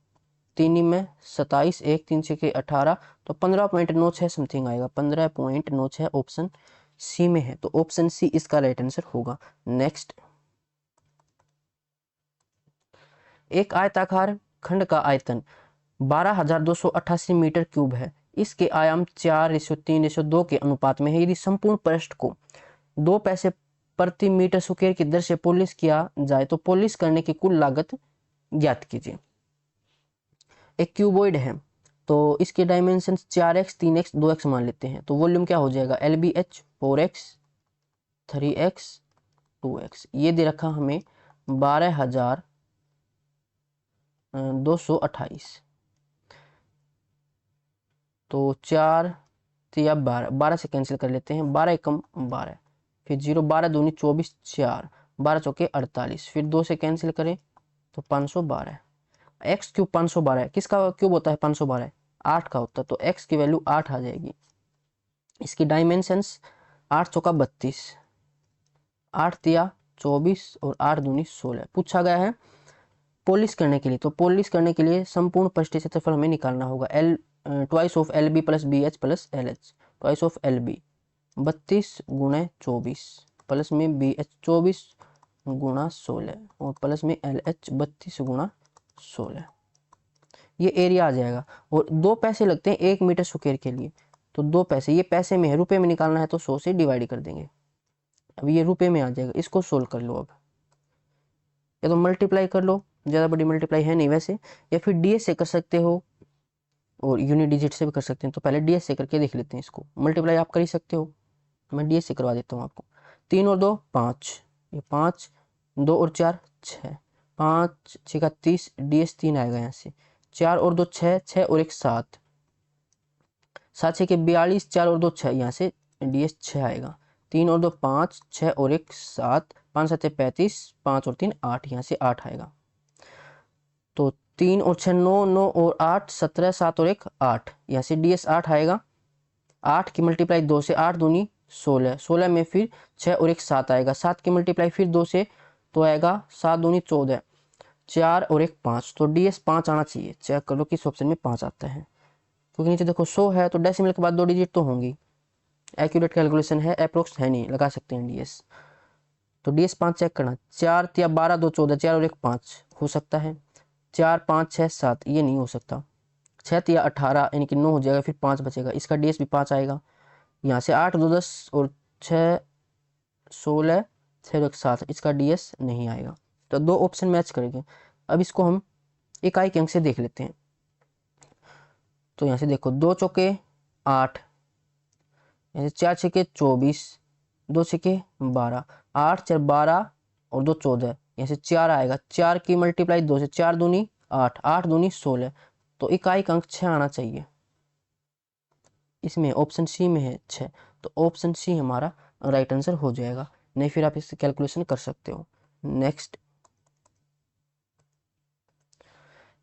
3 में 27, 1 3 6 18, तो 15.96 समथिंग आएगा, 15.96 ऑप्शन सी में है, तो ऑप्शन सी इसका राइट आंसर होगा। नेक्स्ट, एक आयताकार खंड का आयतन 12,288 मीटर क्यूब है, इसके आयाम 4:3:2 के अनुपात में है, यदि संपूर्ण पृष्ठ को 2 पैसे प्रति मीटर स्क्वायर की दर से पॉलिश किया जाए तो पॉलिश करने की कुल लागत ज्ञात कीजिए। एक क्यूबॉइड है तो इसके डायमेंशन 4x 3x 2x मान लेते हैं, तो वॉल्यूम क्या हो जाएगा, LBH 4x 3x 2x, ये दे रखा हमें 12,228। तो 4 या 12 से कैंसिल कर लेते हैं, 12 एकम 12, फिर 0, 12 दूनी 24, 4, 12 चौके 48, फिर 2 से कैंसिल करें तो 512। एक्स क्यूब 512 है, किसका क्यूब होता है 512? 8 का होता है, तो एक्स की वैल्यू 8 आ जाएगी। इसकी डायमेंशंस 8 चौका 32, 8 तिया 24 और 8 दूनी 16। पूछा गया है पॉलिश करने के लिए, तो पॉलिश करने के लिए संपूर्ण पृष्ठीय क्षेत्रफल हमें निकालना होगा। L twice of L B plus B H plus L H, twice of L B 32 गुणे 24 प्लस में बी एच 24 गुणा 16 और प्लस में एल एच 32 गुणा 16, ये एरिया आ जाएगा। और 2 पैसे लगते हैं 1 मीटर स्क्वायर के लिए, तो 2 पैसे, ये पैसे में है, रुपए में निकालना है तो 100 से डिवाइड कर देंगे। अब ये रुपए में आ जाएगा, इसको सोल्व कर लो। अब या तो मल्टीप्लाई कर लो, ज़्यादा बड़ी मल्टीप्लाई है नहीं वैसे, या फिर डीएस से कर सकते हो और यूनिट डिजिट से भी कर सकते हैं। तो पहले डीएस से करके देख लेते हैं इसको, मल्टीप्लाई आप कर ही सकते हो, मैं डीएस से करवा देता हूँ आपको। 3 और 2 5, ये 5, 2 और 4 6, 5 6 का 30, डीएस 3 आएगा यहाँ से, 4 और 2 6, 6 और 1 7, 7 6 के 42, 4 और 2 6, यहाँ से डीएस 6 आएगा। 3 और 2 5, 6 और 1 7, 5 7 35, 5 और 3 8, यहाँ से 8 आएगा। तो 3 और 6 9, 9 और 8 17, 7 और 1 8, यहाँ से डीएस 8 आएगा। 8 की मल्टीप्लाई 2 से, 8 दूनी 16, 16 में फिर 6 और 1 7 आएगा। 7 की मल्टीप्लाई फिर 2 से तो आएगा 7 दूनी 14, 4 और 1 5, तो डीएस 5 आना चाहिए। चेक कर लो किस ऑप्शन में 5 आता है, क्योंकि नीचे देखो 100 है तो डेसिमल के बाद 2 डिजिट तो होंगी। एक्यूरेट कैलकुलेशन है, अप्रोक्स है नहीं, लगा सकते हैं डीएस। तो डीएस 5 चेक करना, 4 या 12 2 14, 4 और 1 5 हो सकता है, 4 5 6 7 ये नहीं हो सकता, 6 या 18 यानी कि 9 हो जाएगा, फिर 5 बचेगा, इसका डीएस भी 5 आएगा। यहाँ से 8 2 10 और 6 16, 6 1 7, इसका डीएस नहीं आएगा। तो 2 ऑप्शन मैच करेंगे। अब इसको हम इकाई के अंक से देख लेते हैं। तो यहाँ से देखो 2 चौके 8, यहाँ से 4 छके 24, 2 छके 12, 8 4 12 और 2 14, यहाँ से 4 आएगा। 4 की मल्टीप्लाई 2 से, 4 दूनी 8, 8 दूनी 16, तो इकाई का अंक 6 आना चाहिए। इसमें ऑप्शन सी में है 6, तो ऑप्शन सी हमारा राइट आंसर हो जाएगा। नहीं फिर आप इससे कैलकुलेशन कर सकते हो। नेक्स्ट,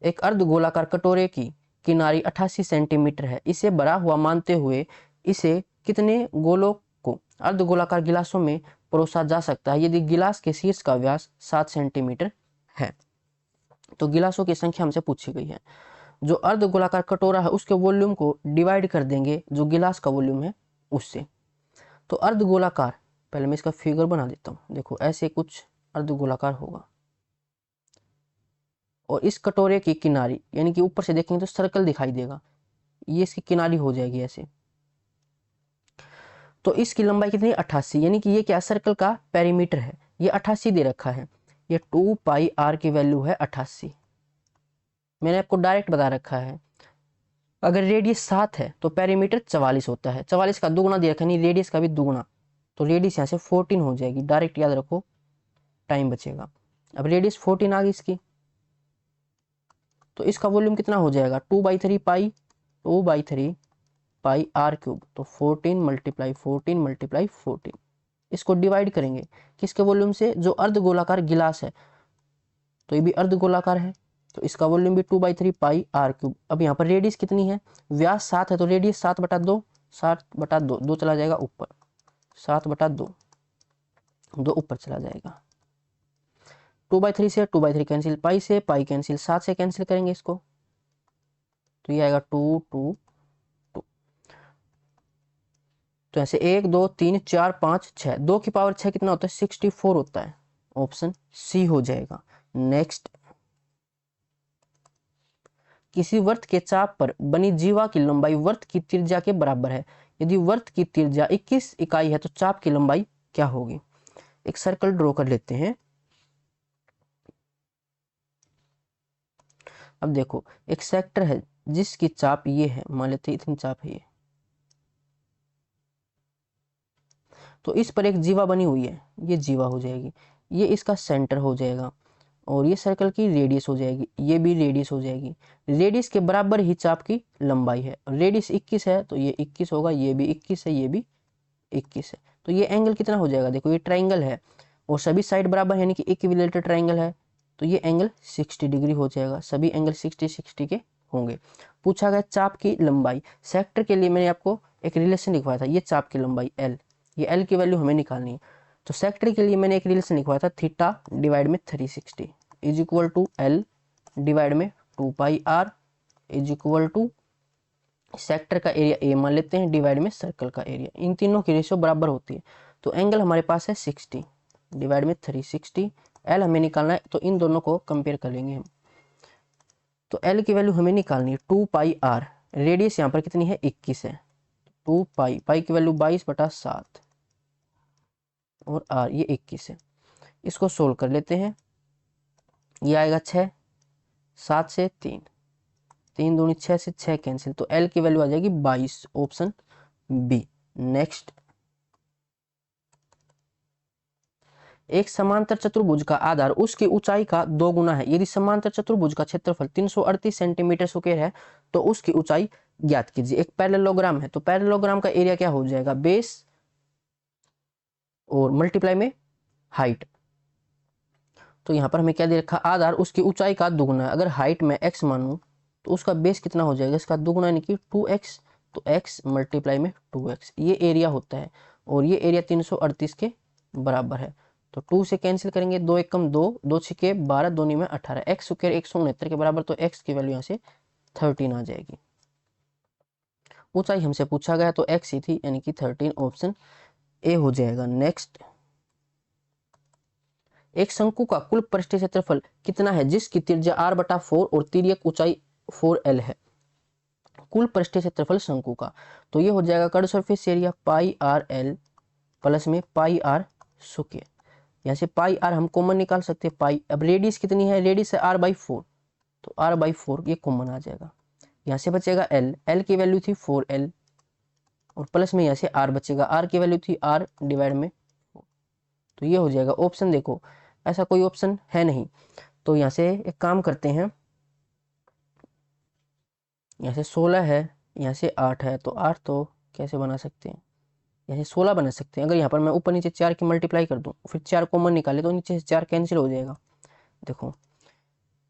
एक अर्धगोलाकार कटोरे की किनारी 88 सेंटीमीटर है, इसे भरा हुआ मानते हुए इसे कितने गोलों को अर्धगोलाकार गिलासों में परोसा जा सकता है यदि गिलास के शीर्ष का व्यास 7 सेंटीमीटर है। तो गिलासों की संख्या हमसे पूछी गई है। जो अर्धगोलाकार कटोरा है उसके वॉल्यूम को डिवाइड कर देंगे जो गिलास का वॉल्यूम है उससे। तो अर्धगोलाकार, पहले मैं इसका फिगर बना देता हूँ। देखो ऐसे कुछ अर्धगोलाकार होगा और इस कटोरे की किनारी, यानी कि ऊपर से देखेंगे तो सर्कल दिखाई देगा, ये इसकी किनारी हो जाएगी ऐसे। तो इसकी लंबाई कितनी है 88, यानी कि ये क्या सर्कल का पेरीमीटर है, ये 88 दे रखा है। ये 2 पाई आर की वैल्यू है 88, मैंने आपको डायरेक्ट बता रखा है। अगर रेडियस 7 है तो पेरीमीटर 44 होता है, 44 का दुगुना दे रखा है, नहीं रेडियस का भी दुगुना, तो रेडियस यहाँ से 14 हो जाएगी। डायरेक्ट याद रखो, टाइम बचेगा। अब रेडियस 14 आ गई इसकी, तो इसका वॉल्यूम कितना हो जाएगा 2/3 पाई, 2/3 पाई आर क्यूब, तो 14 मल्टीप्लाई 14 मल्टीप्लाई 14। इसको डिवाइड करेंगे किसके वॉल्यूम से, जो अर्धगोलाकार गिलास है, तो ये भी अर्धगोलाकार है, तो इसका वॉल्यूम भी 2/3 पाई आर क्यूब। अब यहाँ पर रेडियस कितनी है, व्यास 7 है, तो रेडियस 7/2, 7/2, 2 चला जाएगा ऊपर, 7/2, 2 ऊपर चला जाएगा। 2/3 से 2/3 कैंसिल, पाई से पाई कैंसिल, 7 से कैंसिल करेंगे इसको, तो ये आएगा 2 2 2। तो ऐसे 1 2 3 4 5 6, 2 की पावर 6 कितना होता है 64 होता है, ऑप्शन सी हो जाएगा। नेक्स्ट, किसी वर्त के चाप पर बनी जीवा की लंबाई वर्त की त्रिज्या के बराबर है, यदि वर्त की त्रिज्या 21 इकाई है तो चाप की लंबाई क्या होगी। एक सर्कल ड्रॉ कर लेते हैं। अब देखो एक सेक्टर है जिसकी चाप ये है, मान लेते हैं इतनी चाप है ये, तो इस पर एक जीवा बनी हुई है, ये जीवा हो जाएगी, ये इसका सेंटर हो जाएगा और ये सर्कल की रेडियस हो जाएगी, ये भी रेडियस हो जाएगी। रेडियस के बराबर ही चाप की लंबाई है, रेडियस 21 है तो ये 21 होगा, ये भी 21 है, ये भी 21 है। तो ये एंगल कितना हो जाएगा, देखो ये ट्राइंगल है और सभी साइड बराबर यानी कि इक्विलेटरल ट्राइंगल है, तो ये एंगल 60 डिग्री हो जाएगा, सभी एंगल 60 के होंगे। पूछा गया चाप की लंबाई, सेक्टर के लिए मैंने आपको एक रिलेशन लिखवाया था, ये चाप की लंबाई L, ये L की वैल्यू हमें निकालनी है। तो सेक्टर के लिए मैंने एक रिलेशन लिखवाया था, थीटा डिवाइड में 360 is equal to L divide में 2πr is equal to sector का एरिया A मान लेते हैं डिवाइड में सर्कल का एरिया, इन तीनों की रेशियो बराबर होती है। तो एंगल हमारे पास है 60 डिवाइड में 360, L हमें निकालना है तो इन दोनों को कंपेयर कर लेंगे हम। तो L की वैल्यू हमें निकालनी है 2πr, रेडियस यहाँ पर कितनी है 21 है, 2π, पाई की वैल्यू 22/7 और r ये 21 है। इसको सोल्व कर लेते हैं, ये आएगा 6, 7 से 3, 3 दूनी 6 से 6 कैंसिल, तो L की वैल्यू आ जाएगी 22, ऑप्शन बी। नेक्स्ट, एक समांतर चतुर्भुज का आधार उसकी ऊंचाई का 2 गुना है। यदि समांतर चतुर्भुज का क्षेत्रफल 338 सेंटीमीटर स्क्वायर है तो उसकी ऊंचाई ज्ञात कीजिए। एक पैरेललोग्राम है तो पैरेललोग्राम का एरिया क्या हो जाएगा, बेस और मल्टीप्लाई में हाइट। तो यहाँ पर हमें क्या दे रखा, आधार उसकी ऊंचाई का दुगुना है। अगर हाइट में x मानूं तो उसका बेस कितना हो जाएगा, इसका दुगुना यानी कि 2x, तो x मल्टीप्लाई में 2x, ये एरिया होता है और ये एरिया 338 के बराबर है। तो 2 से कैंसिल करेंगे, 2 एक कम 2, 2 छके 12, 2 में 18, x स्क्वायर 169 के बराबर, तो x की वैल्यू यहाँ से 13 आ जाएगी। ऊंचाई हमसे पूछा गया तो x ही थी यानी कि 13, ऑप्शन ए हो जाएगा। नेक्स्ट, एक शंकु का कुल पृष्ठीय क्षेत्रफल कितना है जिसकी त्रिज्या r/4 और तिर्यक ऊंचाई 4l है। कुल पृष्ठीय क्षेत्रफल शंकु का, तो ये हो जाएगा curve surface area πrl plus में πr स्क्वायर, यहाँ से πr हम कॉमन निकाल सकते हैं पाई। अब रेडियस कितनी है, रेडियस है r/4, तो r/4 ये कॉमन आ जाएगा, यहाँ से बचेगा l की वैल्यू थी 4l और प्लस में यहाँ से r बचेगा, r की वैल्यू थी r डिवाइड में 4, तो ये हो जाएगा ऑप्शन। देखो ऐसा कोई ऑप्शन है नहीं, तो यहाँ से एक काम करते हैं, यहाँ से 16 है, यहाँ से 8 है, तो 8 तो कैसे बना सकते हैं, यहाँ से 16 बना सकते हैं। अगर यहाँ पर मैं ऊपर नीचे 4 की मल्टीप्लाई कर दूँ फिर 4 कॉमन निकाले तो नीचे से 4 कैंसिल हो जाएगा। देखो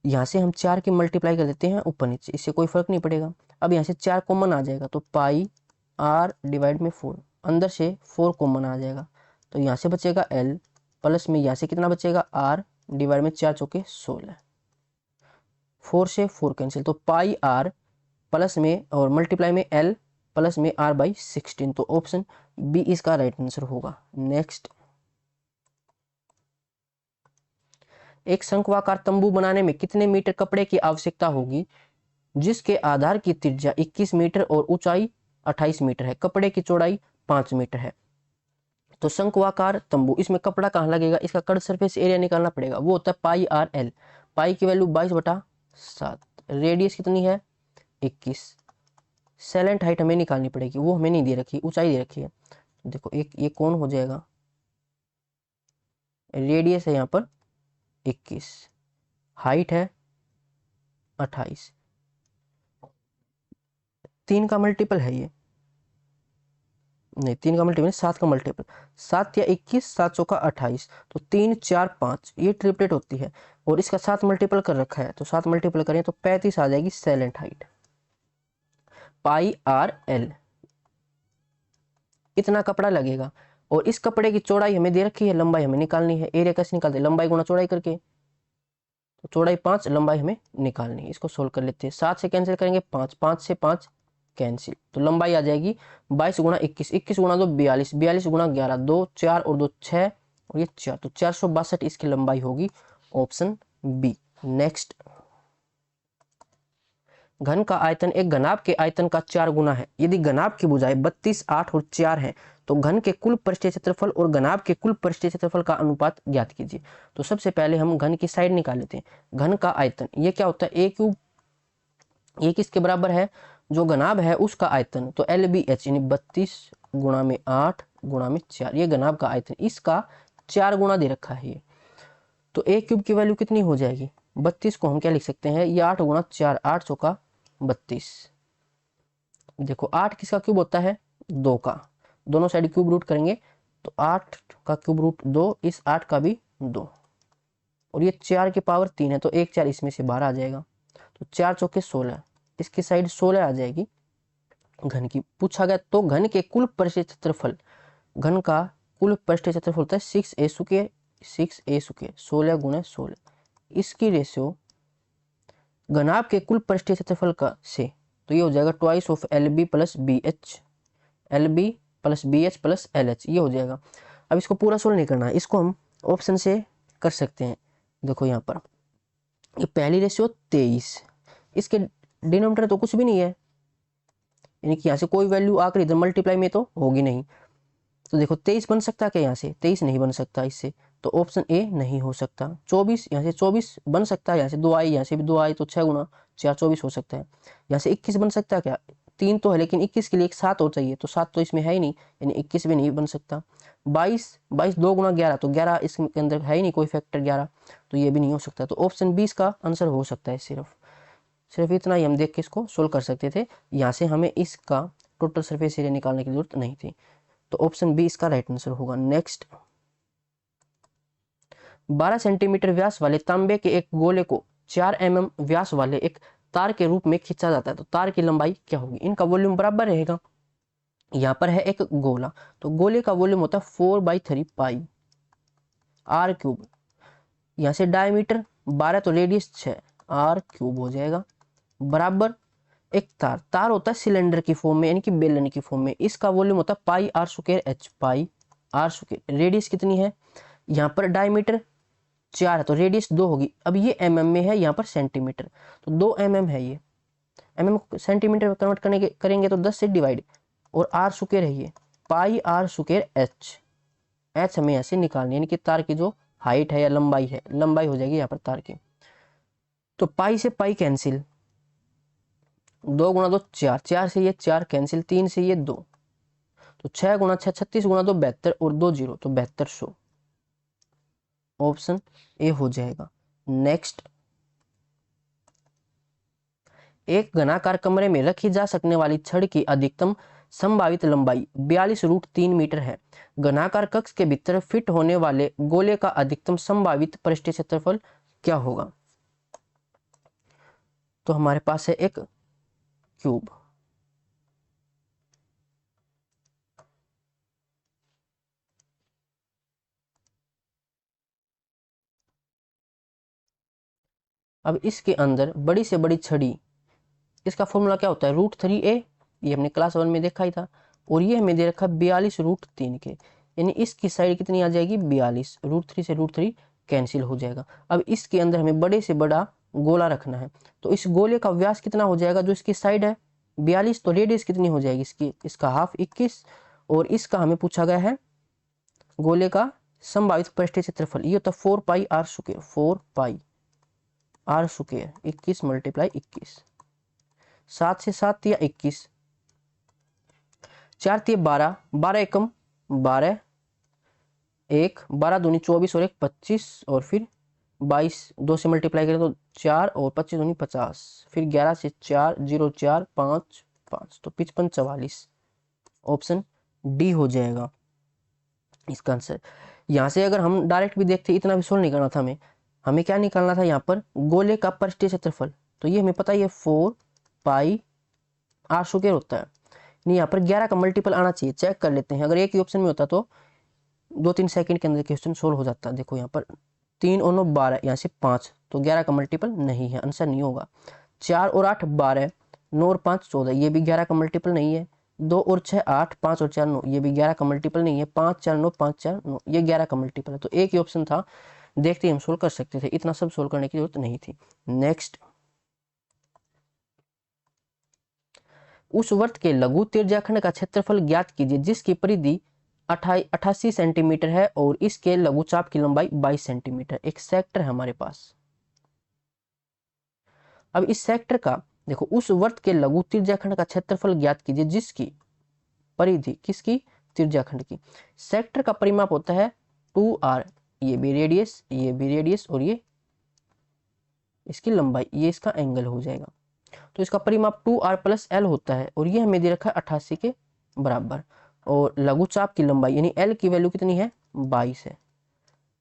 यहाँ से हम 4 की मल्टीप्लाई कर देते हैं ऊपर नीचे, इससे कोई फर्क नहीं पड़ेगा। अब यहाँ से 4 कॉमन आ जाएगा तो पाई r डिवाइड में 4, अंदर से 4 कॉमन आ जाएगा, तो यहाँ से बचेगा l प्लस में यहाँ से कितना बचेगा r डिवाइड में 4 चौके 16, 4 से 4 कैंसिल, तो पाई r प्लस में और मल्टीप्लाई में l प्लस में r/16, तो ऑप्शन बी इसका राइट आंसर होगा। नेक्स्ट, एक शंक्वाकार तंबू बनाने में कितने मीटर कपड़े की आवश्यकता होगी जिसके आधार की त्रिज्या 21 मीटर और ऊंचाई 28 मीटर है, कपड़े की चौड़ाई 5 मीटर है। तो शंक्वाकार तंबू, इसमें कपड़ा कहाँ लगेगा, इसका कर्व सरफेस एरिया निकालना पड़ेगा, वो होता है πrl, पाई की वैल्यू 22/7, रेडियस कितनी है 21, सैलेंट हाइट हमें निकालनी पड़ेगी, वो हमें नहीं दे रखी, ऊंचाई दे रखी है। देखो एक ये कौन हो जाएगा, रेडियस है यहाँ पर 21, हाइट है 28, 3 का मल्टीपल है ये, नहीं 3 का मल्टीपल 7 का मल्टीपल, 7 या 21, 7 चौका 28, तो 3 4 5 ये ट्रिपलेट होती है और इसका 7 मल्टीपल कर रखा है, तो 7 मल्टीपल करें तो 35 आ जाएगी सैलेंट हाइट। πrl इतना कपड़ा लगेगा और इस कपड़े की चौड़ाई हमें दे रखी है, लंबाई हमें निकालनी है। एरिया कैसे निकालते हैं, लंबाई गुणा चौड़ाई करके, तो चौड़ाई 5, लंबाई हमें निकालनी है। इसको सोल्व कर लेते हैं, 7 से कैंसिल करेंगे 5, 5 से 5 कैंसिल, तो लंबाई आ जाएगी 22 गुणा 21, 21 गुणा 2 42, 42 गुणा 11, 2 4 और 2 6 और ये 4, तो 462 इसकी लंबाई होगी, ऑप्शन बी। नेक्स्ट, घन का आयतन एक घनाभ के आयतन का 4 गुना है। यदि घनाभ की भुजाएं 32, 8 और 4 है तो घन के कुल पृष्ठीय क्षेत्रफल और घनाभ के कुल पृष्ठीय क्षेत्रफल का अनुपात ज्ञात कीजिए। तो सबसे पहले हम घन की साइड निकाल लेते हैं। घन का आयतन ये क्या होता है, a क्यूब, ये किसके बराबर है, जो घनाभ है उसका आयतन, तो LBH यानी 32 गुणा में 8 गुणा में 4, ये घनाभ का आयतन, इसका 4 गुना दे रखा है ये। तो a क्यूब की वैल्यू कितनी हो जाएगी, 32 को हम क्या लिख सकते हैं, ये 8 गुणा 4, 8 चौका 32। देखो 8 किसका क्यूब होता है, 2 का, दोनों साइड क्यूब रूट करेंगे तो 8 का क्यूब रूट 2, इस 8 का भी 2, और ये 4 की पावर 3 है तो 1 4 इसमें से बाहर आ जाएगा, तो 4 चौके 16, इसकी साइड 16 आ जाएगी घन की। पूछा गया तो घन के कुल पृष्ठीय क्षेत्रफल, घन का कुल पृष्ठीय क्षेत्रफल होता है 6a स्क्वायर, 6a स्क्वायर 16 गुणे 16, इसकी रेशियो घनाभ के कुल पृष्ठीय क्षेत्रफल का से, तो ये हो जाएगा twice of L B plus B H, L B plus B H plus L H, ये हो जाएगा। अब इसको पूरा सोल्व नहीं करना है, इसको हम ऑप्शन से कर सकते हैं। देखो यहाँ पर ये पहली रेशियो 23, इसके डिनोमिनेटर तो कुछ भी नहीं है, यानी कि यहाँ से कोई वैल्यू आकर इधर मल्टीप्लाई में तो होगी नहीं, तो देखो 23 बन सकता क्या, यहाँ से 23 नहीं बन सकता इससे, तो ऑप्शन ए नहीं हो सकता। 24, यहाँ से 24 बन सकता है, यहाँ से 2 आई, यहाँ से भी 2 आई, तो 6 गुना 4 24 हो सकता है। यहाँ से 21 बन सकता है क्या, 3 तो है लेकिन 21 के लिए एक 7 और चाहिए, तो 7 तो इसमें है ही नहीं, यानी 21 भी नहीं बन सकता। 22 2 गुना 11, तो 11 इसके अंदर है ही नहीं कोई फैक्टर 11, तो ये भी नहीं हो सकता। तो ऑप्शन 20 का आंसर हो सकता है। सिर्फ इतना ही हम देख के इसको सोल्व कर सकते थे, यहाँ से हमें इसका टोटल सरफेस एरिया निकालने की जरूरत नहीं थी, तो ऑप्शन बी इसका राइट आंसर होगा। नेक्स्ट, 12 सेंटीमीटर व्यास वाले तांबे के एक गोले को 4 mm व्यास वाले एक तार के रूप में खींचा जाता है, तो तार की लंबाई क्या होगी, इनका वॉल्यूम बराबर रहेगा। यहाँ पर है एक गोला, तो गोले का वॉल्यूम होता है 4/3 पाई आर क्यूब, यहाँ से डायमीटर 12 तो रेडियस 6, आर क्यूब हो जाएगा, बराबर एक तार होता है सिलेंडर की फॉर्म में, यानी कि बेलन की फॉर्म में, इसका वॉल्यूम होता है pi r square h, pi r square. Radius कितनी है, यहाँ पर डायमीटर 4 है तो रेडियस 2 होगी। अब ये mm में है, यहाँ पर सेंटीमीटर, तो 2 mm है, ये mm सेंटीमीटर में कन्वर्ट करेंगे तो 10 से डिवाइड, और आर स्क्वायर है ये पाई आर स्क्वायर एच, एच हमें ऐसे निकालनी है, यानी कि तार की जो हाइट है या लंबाई है, लंबाई हो जाएगी यहाँ पर तार की। तो पाई से पाई कैंसिल, 2 गुणा 2 4, 4 से ये 4 कैंसिल, 3 से ये 2, तो 6 गुणा 6 36 गुणा 2 72, और 2 0 तो 7200, ऑप्शन ए हो जाएगा। नेक्स्ट, एक घनाकार कमरे में रखी जा सकने वाली छड़ की अधिकतम संभावित लंबाई 42√3 मीटर है। घनाकार कक्ष के भीतर फिट होने वाले गोले का अधिकतम संभावित पृष्ठीय क्षेत्रफल क्या होगा। तो हमारे पास है एक क्यूब, अब इसके अंदर बड़ी से बड़ी छड़ी, इसका फॉर्मूला क्या होता है, √3a, ये हमने क्लास 1 में देखा ही था, और ये हमें दे रखा 42√3 के, यानी इसकी साइड कितनी आ जाएगी 42, √3 से √3 कैंसिल हो जाएगा। अब इसके अंदर हमें बड़े से बड़ा गोला रखना है, तो इस गोले का व्यास कितना हो जाएगा, जो इसकी साइड है 42, तो रेडियस कितनी हो जाएगी इसकी, इसका हाफ 21, और इसका हमें पूछा गया है गोले का संभावित पृष्ठीय क्षेत्रफल, ये होता है 4 pi r square, 4 pi r square, 21 × 21, 7 से 7 या 21, 4 3 12, 12 एकम 12, 1 12 दूनी 24 और 1 25, और फिर 22 2 से मल्टीप्लाई करें तो 4, और 25 दूनी 50, फिर 11 से 4 0 4 5 5, तो 55 44, ऑप्शन डी हो जाएगा इसका आंसर। यहाँ से अगर हम डायरेक्ट भी देखते, इतना भी सोल्व नहीं करना था हमें, हमें क्या निकालना था यहाँ पर गोले का पृष्ठीय क्षेत्रफल, तो ये हमें पता है ये 4 पाई आर स्क्वायर होता है, नहीं यहाँ पर 11 का मल्टीपल आना चाहिए, चेक कर लेते हैं, अगर एक ही ऑप्शन में होता तो 2-3 सेकंड के अंदर क्वेश्चन सोल्व हो जाता। देखो यहाँ पर 3 और 9 12, यहाँ से 5, तो 11 का मल्टीपल नहीं है, आंसर नहीं होगा। 4 और 8 12, 9 और 5 14, ये भी 11 का मल्टीपल नहीं है। 2 और 6 8, 5 और 4 9, ये भी 11 का मल्टीपल नहीं है। 5 4 9, 5 4 9, ये 11 का मल्टीपल है, तो एक ही ऑप्शन था, देखते ही हम सोल्व कर सकते थे, इतना सब सोल्व करने की जरूरत नहीं थी। नेक्स्ट, उस वृत्त के लघु त्रिज्याखंड का क्षेत्रफल ज्ञात कीजिए जिसकी परिधि 88 सेंटीमीटर है और इसके लघुचाप की लंबाई 22 सेंटीमीटर। एक सेक्टर है हमारे पास। अब इस सेक्टर का देखो, उस वृत्त के लघु त्रिज्याखंड का क्षेत्रफल ज्ञात कीजिए जिसकी परिधि, किसकी त्रिज्याखंड की। सेक्टर का परिमाप होता है 2r, ये भी रेडियस, ये भी रेडियस, और ये इसकी लंबाई, ये इसका एंगल हो जाएगा। तो इसका परिमाप 2r प्लस l होता है, और ये हमें दे रखा है 88 के बराबर। और लघुचाप की लंबाई यानी l की वैल्यू कितनी है, 22 है।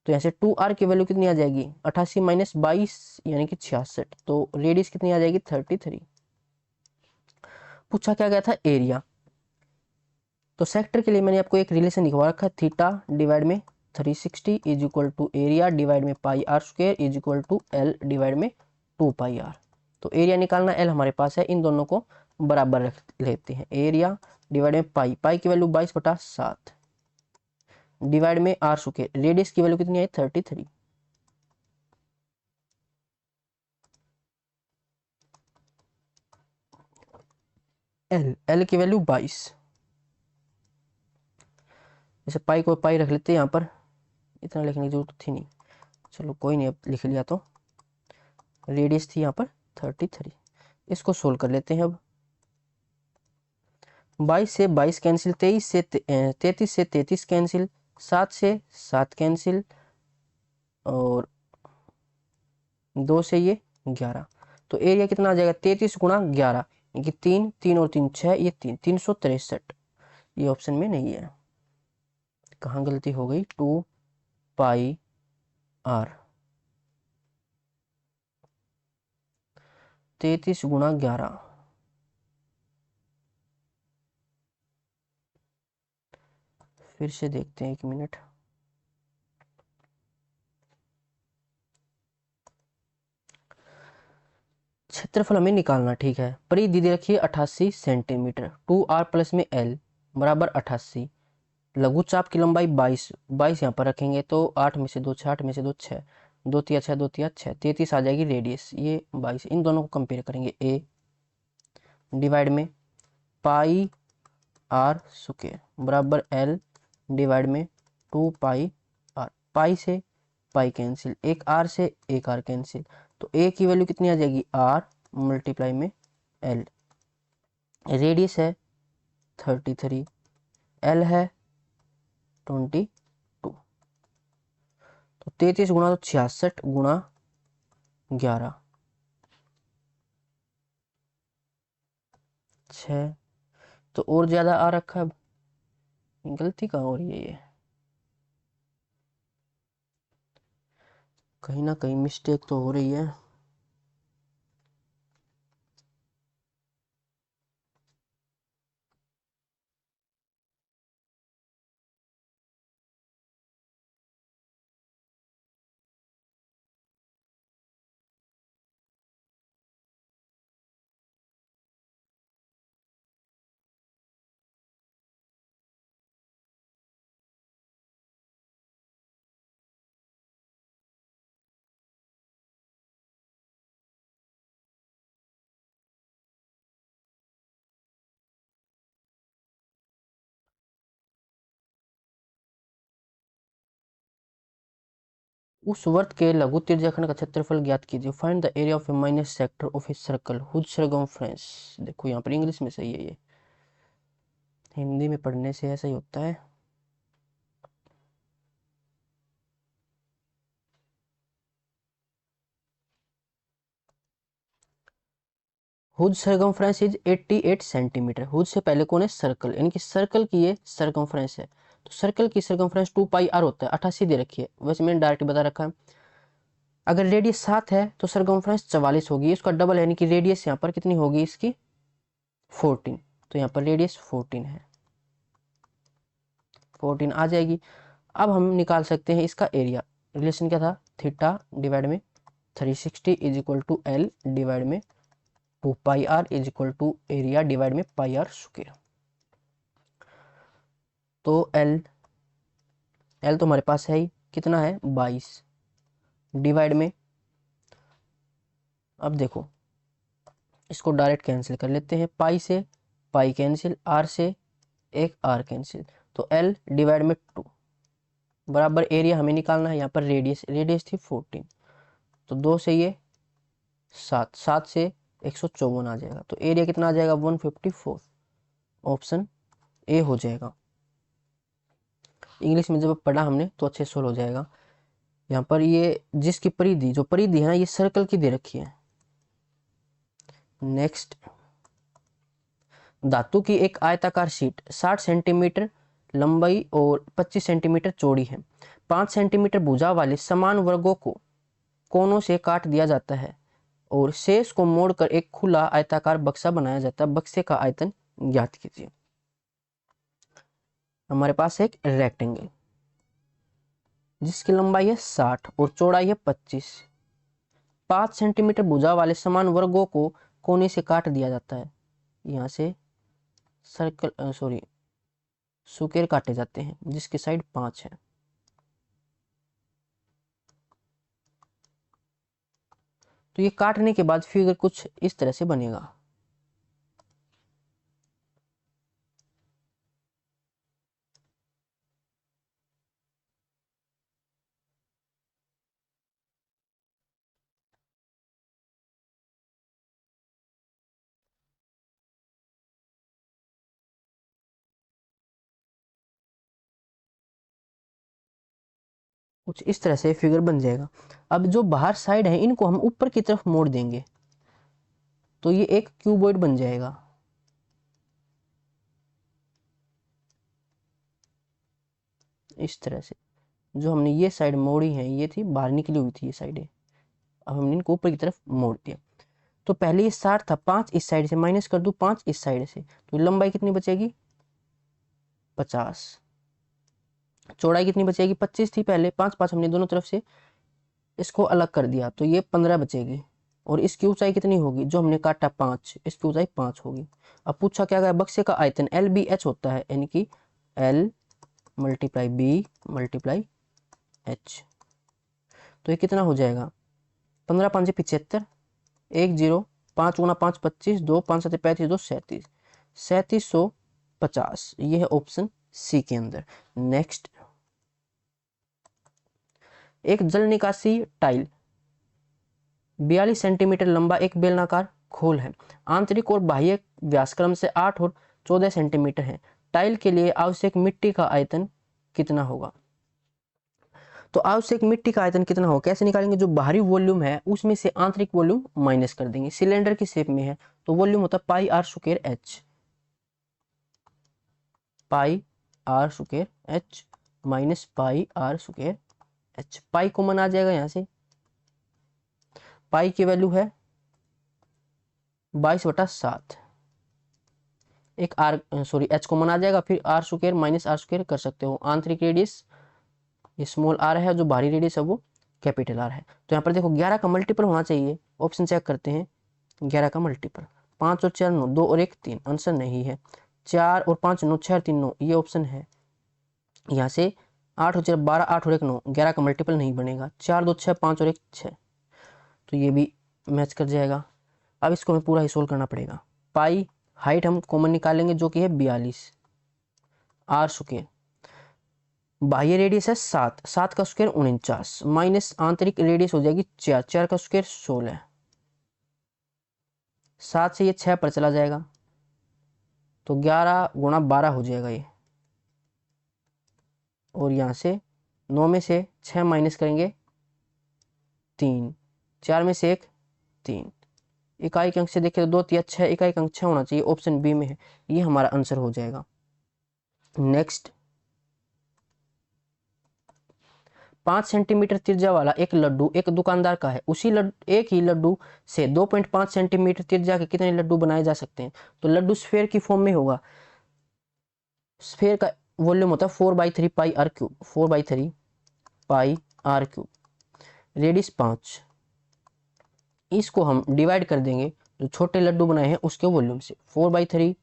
तो यहाँ से 2r की वैल्यू कितनी आ जाएगी, 88 माइनस 22 यानी कि 66। तो रेडियस कितनी आ जाएगी, 33। पूछा क्या गया था, एरिया। तो सेक्टर के लिए मैंने आपको एक रिलेशन दिखवा रखा है, थीटा डिवाइड में 360 is equal to area divide में pi r square is equal to l divide में 2 पाई आर। तो एरिया निकालना, एल हमारे पास है, इन दोनों को बराबर रख लेते हैं। एरिया डिवाइड में पाई, पाई की वैल्यू 22/7 डिवाइड में आर स्क्वायर, रेडियस की वैल्यू कितनी आई, 33। एल, एल की वैल्यू 22। जैसे पाई को पाई रख लेते हैं यहाँ पर, इतना लिखने की जरूरत थी नहीं, चलो कोई नहीं, अब लिख लिया। तो रेडियस थी यहाँ पर 33। इसको सोल्व कर लेते हैं अब। 22 से 22 कैंसिल, 33 से 33 कैंसिल, 7 से 7 कैंसिल, और 2 से ये 11। तो एरिया कितना आ जाएगा, 33 गुणा 11, ये 3, 3 और 3 6, ये 363। ये ऑप्शन में नहीं है, कहाँ गलती हो गई, 2 पाई आर, 33 गुणा 11, फिर से देखते हैं, 1 मिनट। क्षेत्रफल हमें निकालना, ठीक है। परिधि दे रखी है 88 सेंटीमीटर, 2r प्लस में l बराबर 88। लघुचाप की लंबाई 22, 22 यहाँ पर रखेंगे तो 8 में से 2 6, 8 में से 2 6, 2 तिया 6, 2 तिया 6, 33 आ जाएगी रेडियस, ये 22। इन दोनों को कंपेयर करेंगे, a डिवाइड में पाई आर स्क्वायर बराबर l डिवाइड में 2 पाई आर। पाई से पाई कैंसिल, एक आर से एक आर कैंसिल, तो a की वैल्यू कितनी आ जाएगी, r मल्टीप्लाई में l। रेडियस है 33, l है 22। तो 33 गुणा तो 66 गुणा 11, 6। तो और ज्यादा आ रखा है, गलती कहाँ हो रही है, ये कहीं ना कहीं मिस्टेक तो हो रही है। उस वर्त के लघु त्रिज्याखंड का क्षेत्रफल ज्ञात कीजिए। Find the area of a minus sector of a circle whose circumference. देखो यहाँ पर इंग्लिश में सही है, ये हिंदी में पढ़ने से ऐसा ही होता है। Whose circumference is 88 centimetre. Whose से पहले कौन है, सर्कल, यानी कि सर्कल की ये सर्कमफ्रेंस है। तो सर्कल की सर्कमफ्रेंस 2 पाई आर होता है, 88 दे रखी है, वैसे मैंने डायरेक्ट बता रखा है। अगर रेडियस 7 है तो सर्कमफ्रेंस 44 होगी, इसका डबल है, यानी कि रेडियस यहाँ पर कितनी होगी इसकी, 14। तो यहाँ पर रेडियस 14 है, 14 आ जाएगी। अब हम निकाल सकते हैं इसका एरिया। रिलेशन क्या था, थीटा डिवाइड में 360 is equal to l divide में 2 pi r is equal to area divide में पाई आर स्क्वायर। तो एल, एल तो हमारे पास है ही, कितना है 22 डिवाइड में, अब देखो इसको डायरेक्ट कैंसिल कर लेते हैं, पाई से पाई कैंसिल, आर से एक आर कैंसिल, तो एल डिवाइड में 2 बराबर एरिया हमें निकालना है। यहाँ पर रेडियस, रेडियस थी 14, तो 2 से ये 7, 7 से 154 आ जाएगा। तो एरिया कितना आ जाएगा, 154। ऑप्शन ए हो जाएगा। इंग्लिश में जब पढ़ा हमने तो अच्छे सोल्व हो जाएगा। यहाँ पर ये जिसकी परिधि, जो परिधि है ना, ये सर्कल की दे रखी है। नेक्स्ट, धातु की एक आयताकार शीट 60 सेंटीमीटर लंबाई और 25 सेंटीमीटर चौड़ी है। 5 सेंटीमीटर भुजा वाले समान वर्गों को कोनों से काट दिया जाता है और शेष को मोड़कर एक खुला आयताकार बक्सा बनाया जाता है। बक्से का आयतन ज्ञात कीजिए। हमारे पास एक रेक्टेंगल जिसकी लंबाई है 60 और चौड़ाई है 25। 5 सेंटीमीटर भुजा वाले समान वर्गों को कोने से काट दिया जाता है। यहाँ से सर्कल सुकेर काटे जाते हैं जिसकी साइड 5 है। तो ये काटने के बाद फिगर कुछ इस तरह से बनेगा। कुछ इस तरह से फिगर बन जाएगा। अब जो बाहर साइड है इनको हम ऊपर की तरफ मोड़ देंगे तो ये एक क्यूबॉइड बन जाएगा। इस तरह से जो हमने ये साइड मोड़ी है, ये थी बाहर निकली हुई थी ये साइडें, अब हमने इनको ऊपर की तरफ मोड़ दिया। तो पहले ये 60 था, 5 इस साइड से माइनस कर दूं 5 इस साइड से, तो लंबाई कितनी बचेगी 50। चौड़ाई कितनी बचेगी 25 थी पहले, 5 5 हमने दोनों तरफ से इसको अलग कर दिया तो ये 15 बचेगी। और इसकी ऊंचाई कितनी होगी, जो हमने काटा 5, इसकी ऊंचाई 5 होगी। अब पूछा क्या गया, बक्से का आयतन एल बी एच होता है, यानी कि L multiply B multiply H. तो ये कितना हो जाएगा 15 5 75, 1 0, 5 गुना 5 25, 2 5 7 35, 2 37, 3750। ये है ऑप्शन सी के अंदर। नेक्स्ट, एक जल निकासी टाइल 42 सेंटीमीटर लंबा एक बेलनाकार खोल है। आंतरिक और बाह्य व्यासक्रम से 8 और 14 सेंटीमीटर है। टाइल के लिए आवश्यक मिट्टी का आयतन कितना होगा। तो आवश्यक मिट्टी का आयतन कितना होगा कैसे निकालेंगे, जो बाहरी वॉल्यूम है उसमें से आंतरिक वॉल्यूम माइनस कर देंगे। सिलेंडर की शेप में है तो वॉल्यूम होता है pi r square h, pi r square h minus pi r square h. Pi common आ जाएगा यहाँ से, पाई की वैल्यू है 22/7। एक आर एच कॉमन आ जाएगा, फिर R square minus R square कर सकते हो। आंतरिक रेडियस ये स्मॉल आर है, जो बाहरी रेडियस है वो कैपिटल आर है। तो यहाँ पर देखो 11 का मल्टीपल होना चाहिए, ऑप्शन चेक करते हैं। 11 का मल्टीपल 5 और 4 9, 2 और 1 3, आंसर नहीं है। 4 और 5 9, 6 और 3 9, ये ऑप्शन है। यहाँ से 8 और 4 12, 8 और 1 9, 11 का मल्टीपल नहीं बनेगा। 4 2 6, 5 और 1 6, तो ये भी मैच कर जाएगा। अब इसको हमें पूरा ही सोल्व करना पड़ेगा। पाई हाइट हम कॉमन निकालेंगे जो कि है 42, आर स्क्वायर, बाह्य रेडियस है 7, 7 का स्क्वायर 49, माइनस आंतरिक रेडियस हो जाएगी 4, 4 का स्क्वायर 16, 7 से ये 6 पर चला जाएगा तो 11 गुणा 12 हो जाएगा ये। और यहाँ से 9 में से 6 माइनस करेंगे 3, 4 में से 1 3, इकाई के अंक से देखिए तो 2 3 6, इकाई का अंक 6 होना चाहिए, ऑप्शन बी में है, ये हमारा आंसर हो जाएगा। नेक्स्ट, 5 सेंटीमीटर त्रिज्या वाला एक लड्डू एक दुकानदार का है। उसी एक ही लड्डू से 2.5 सेंटीमीटर त्रिज्या के कितने लड्डू बनाए जा सकते हैं। तो लड्डू स्फेयर की फॉर्म में होगा। स्फेयर का वॉल्यूम होता है 4/3 pi are cube, 4/3 pi are cube, radius 5। इसको हम डिवाइड कर देंगे जो छोटे लड्डू बनाए हैं उसके वॉल्यूम से। 4/3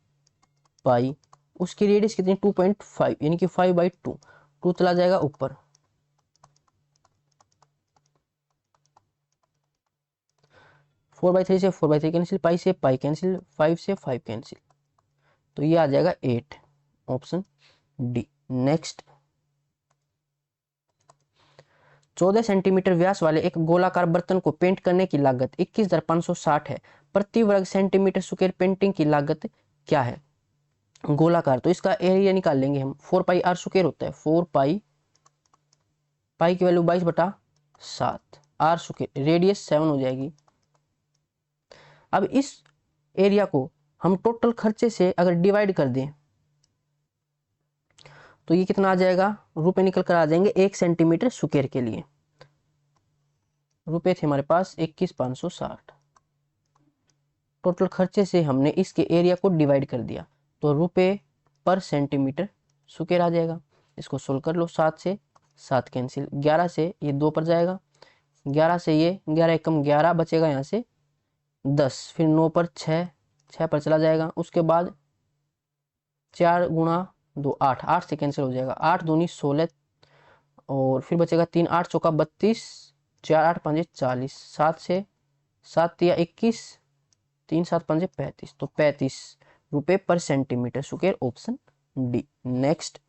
पाई, उसकी रेडियस कितनी 2.5, यानी कि 5/2, 2 चला जाएगा ऊपर, 4/3 से 4/3 कैंसिल, पाई से पाई कैंसिल, 5 से 5 कैंसिल, तो ये आ जाएगा 8, ऑप्शन डी। नेक्स्ट, 14 सेंटीमीटर व्यास वाले एक गोलाकार बर्तन को पेंट करने की लागत 21,560 है। प्रति वर्ग सेंटीमीटर स्क्वायर पेंटिंग की लागत क्या है। गोलाकार, तो इसका एरिया निकाल लेंगे हम। 4 पाई आर स्क्वायर होता है 4 पाई, पाई की वैल्यू 22/7, आर स्क्वायर, रेडियस 7 हो जाएगी। अब इस एरिया को हम टोटल खर्चे से अगर डिवाइड कर दें तो ये कितना आ जाएगा, रुपए निकल कर आ जाएंगे 1 सेंटीमीटर स्क्वायर के लिए। रुपए थे हमारे पास 21,560, टोटल खर्चे से हमने इसके एरिया को डिवाइड कर दिया तो रुपए पर सेंटीमीटर स्क्वायर आ जाएगा। इसको सोल्व कर लो, 7 से 7 कैंसिल, 11 से ये 2 पर जाएगा, 11 से ये 11 एकम 11 बचेगा यहाँ से 10, फिर 9 पर 6, 6 पर चला जाएगा। उसके बाद 4 गुणा 2 8, 8 से कैंसिल हो जाएगा, 8 दूनी 16 और फिर बचेगा 3, 8 चौका 32, 4 8 5 40, 7 से 7 तिया 21, 3 7 5 35, तो 35 रुपए पर centimetre square, option D. Next,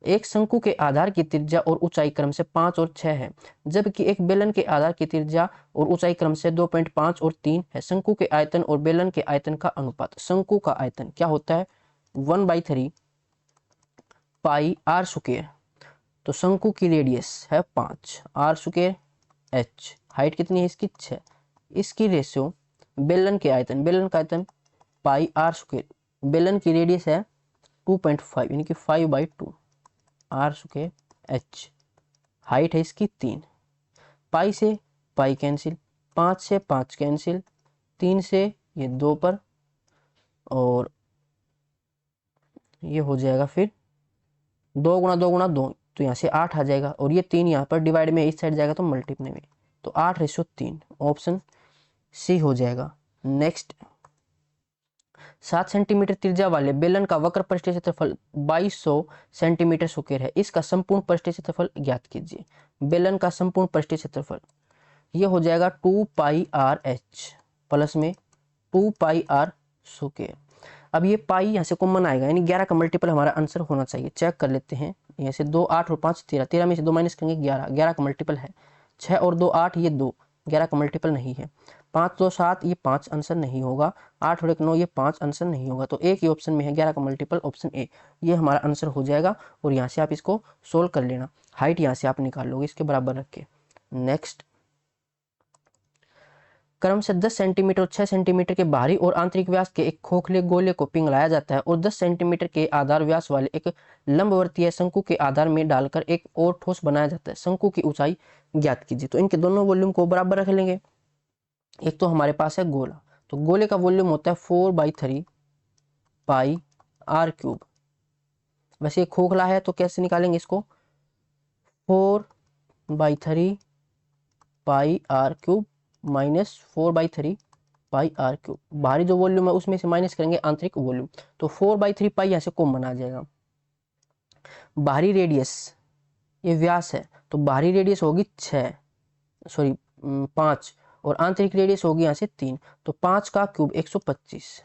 एक शंकु के आधार की त्रिज्या और ऊंचाई क्रम से 5 और 6 है, जबकि एक बेलन के आधार की त्रिज्या और ऊंचाई क्रम से 2.5 और 3 है। शंकु के आयतन और बेलन के आयतन का अनुपात। शंकु का आयतन क्या होता है, 1/3 पाई आर स्क्वायर, तो शंकु की रेडियस है 5, आर स्क्वायर एच, हाइट कितनी है इसकी 6, इसकी रेशियो बेलन के आयतन, बेलन का आयतन पाई आर स्क्वायर, बेलन की रेडियस है 2.5 यानी कि 5/2 आर स्क्वायर एच, हाइट है इसकी 3, पाई से पाई कैंसिल, 5 से 5 कैंसिल, 3 से ये 2 पर और ये हो जाएगा फिर 2 गुणा 2 गुणा 2, तो यहाँ से 8 आ जाएगा और ये 3 यहाँ पर डिवाइड में इस साइड जाएगा तो मल्टीप्लाई में, तो 8/3, ऑप्शन सी हो जाएगा। नेक्स्ट, 7 सेंटीमीटर त्रिज्या वाले बेलन का वक्र पृष्ठीय क्षेत्रफल 2200 सेंटीमीटर स्क्वायर है, इसका संपूर्ण पृष्ठीय क्षेत्रफल ज्ञात कीजिए। बेलन का संपूर्ण पृष्ठीय क्षेत्रफल ये हो जाएगा 2 पाई आर एच प्लस में 2 पाई आर स्क्वायर। अब ये पाई यहाँ से कॉमन आएगा यानी 11 का मल्टीपल हमारा आंसर होना चाहिए। चेक कर लेते हैं, यहाँ से 2 8 और 5 13, 13 में से 2 माइनस करेंगे 11, 11 का मल्टीपल है 6 और 2 8, ये 2, 11 का मल्टीपल नहीं है। 5 2 7, ये 5 आंसर नहीं होगा। 8 और 1 9, ये 5 आंसर नहीं होगा, तो एक ही ऑप्शन में है 11 का मल्टीपल, ऑप्शन ए, ये हमारा आंसर हो जाएगा। और यहाँ से आप इसको सोल्व कर लेना, हाइट यहाँ से आप निकाल लोगे इसके बराबर रख के। नेक्स्ट, क्रम से 10 सेंटीमीटर और 6 सेंटीमीटर के बाहरी और आंतरिक व्यास के एक खोखले गोले को पिघलाया जाता है और 10 सेंटीमीटर के आधार व्यास वाले एक लंबवर्तीय शंकु के आधार में डालकर एक और ठोस बनाया जाता है। शंकु की ऊंचाई ज्ञात कीजिए। तो इनके दोनों वॉल्यूम को बराबर रख लेंगे। एक तो हमारे पास है गोला, तो गोले का वॉल्यूम होता है 4/3 पाई आर क्यूब। वैसे खोखला है तो कैसे निकालेंगे इसको, 4/3 pi are cube minus 4/3 pi are cube. बाहरी जो वॉल्यूम है उसमें से माइनस करेंगे आंतरिक वॉल्यूम, तो 4/3 पाई यहाँ से कॉमन आ जाएगा। बाहरी रेडियस ये व्यास है तो बाहरी रेडियस होगी 5 और आंतरिक रेडियस होगी यहाँ से 3, तो 5 का क्यूब 125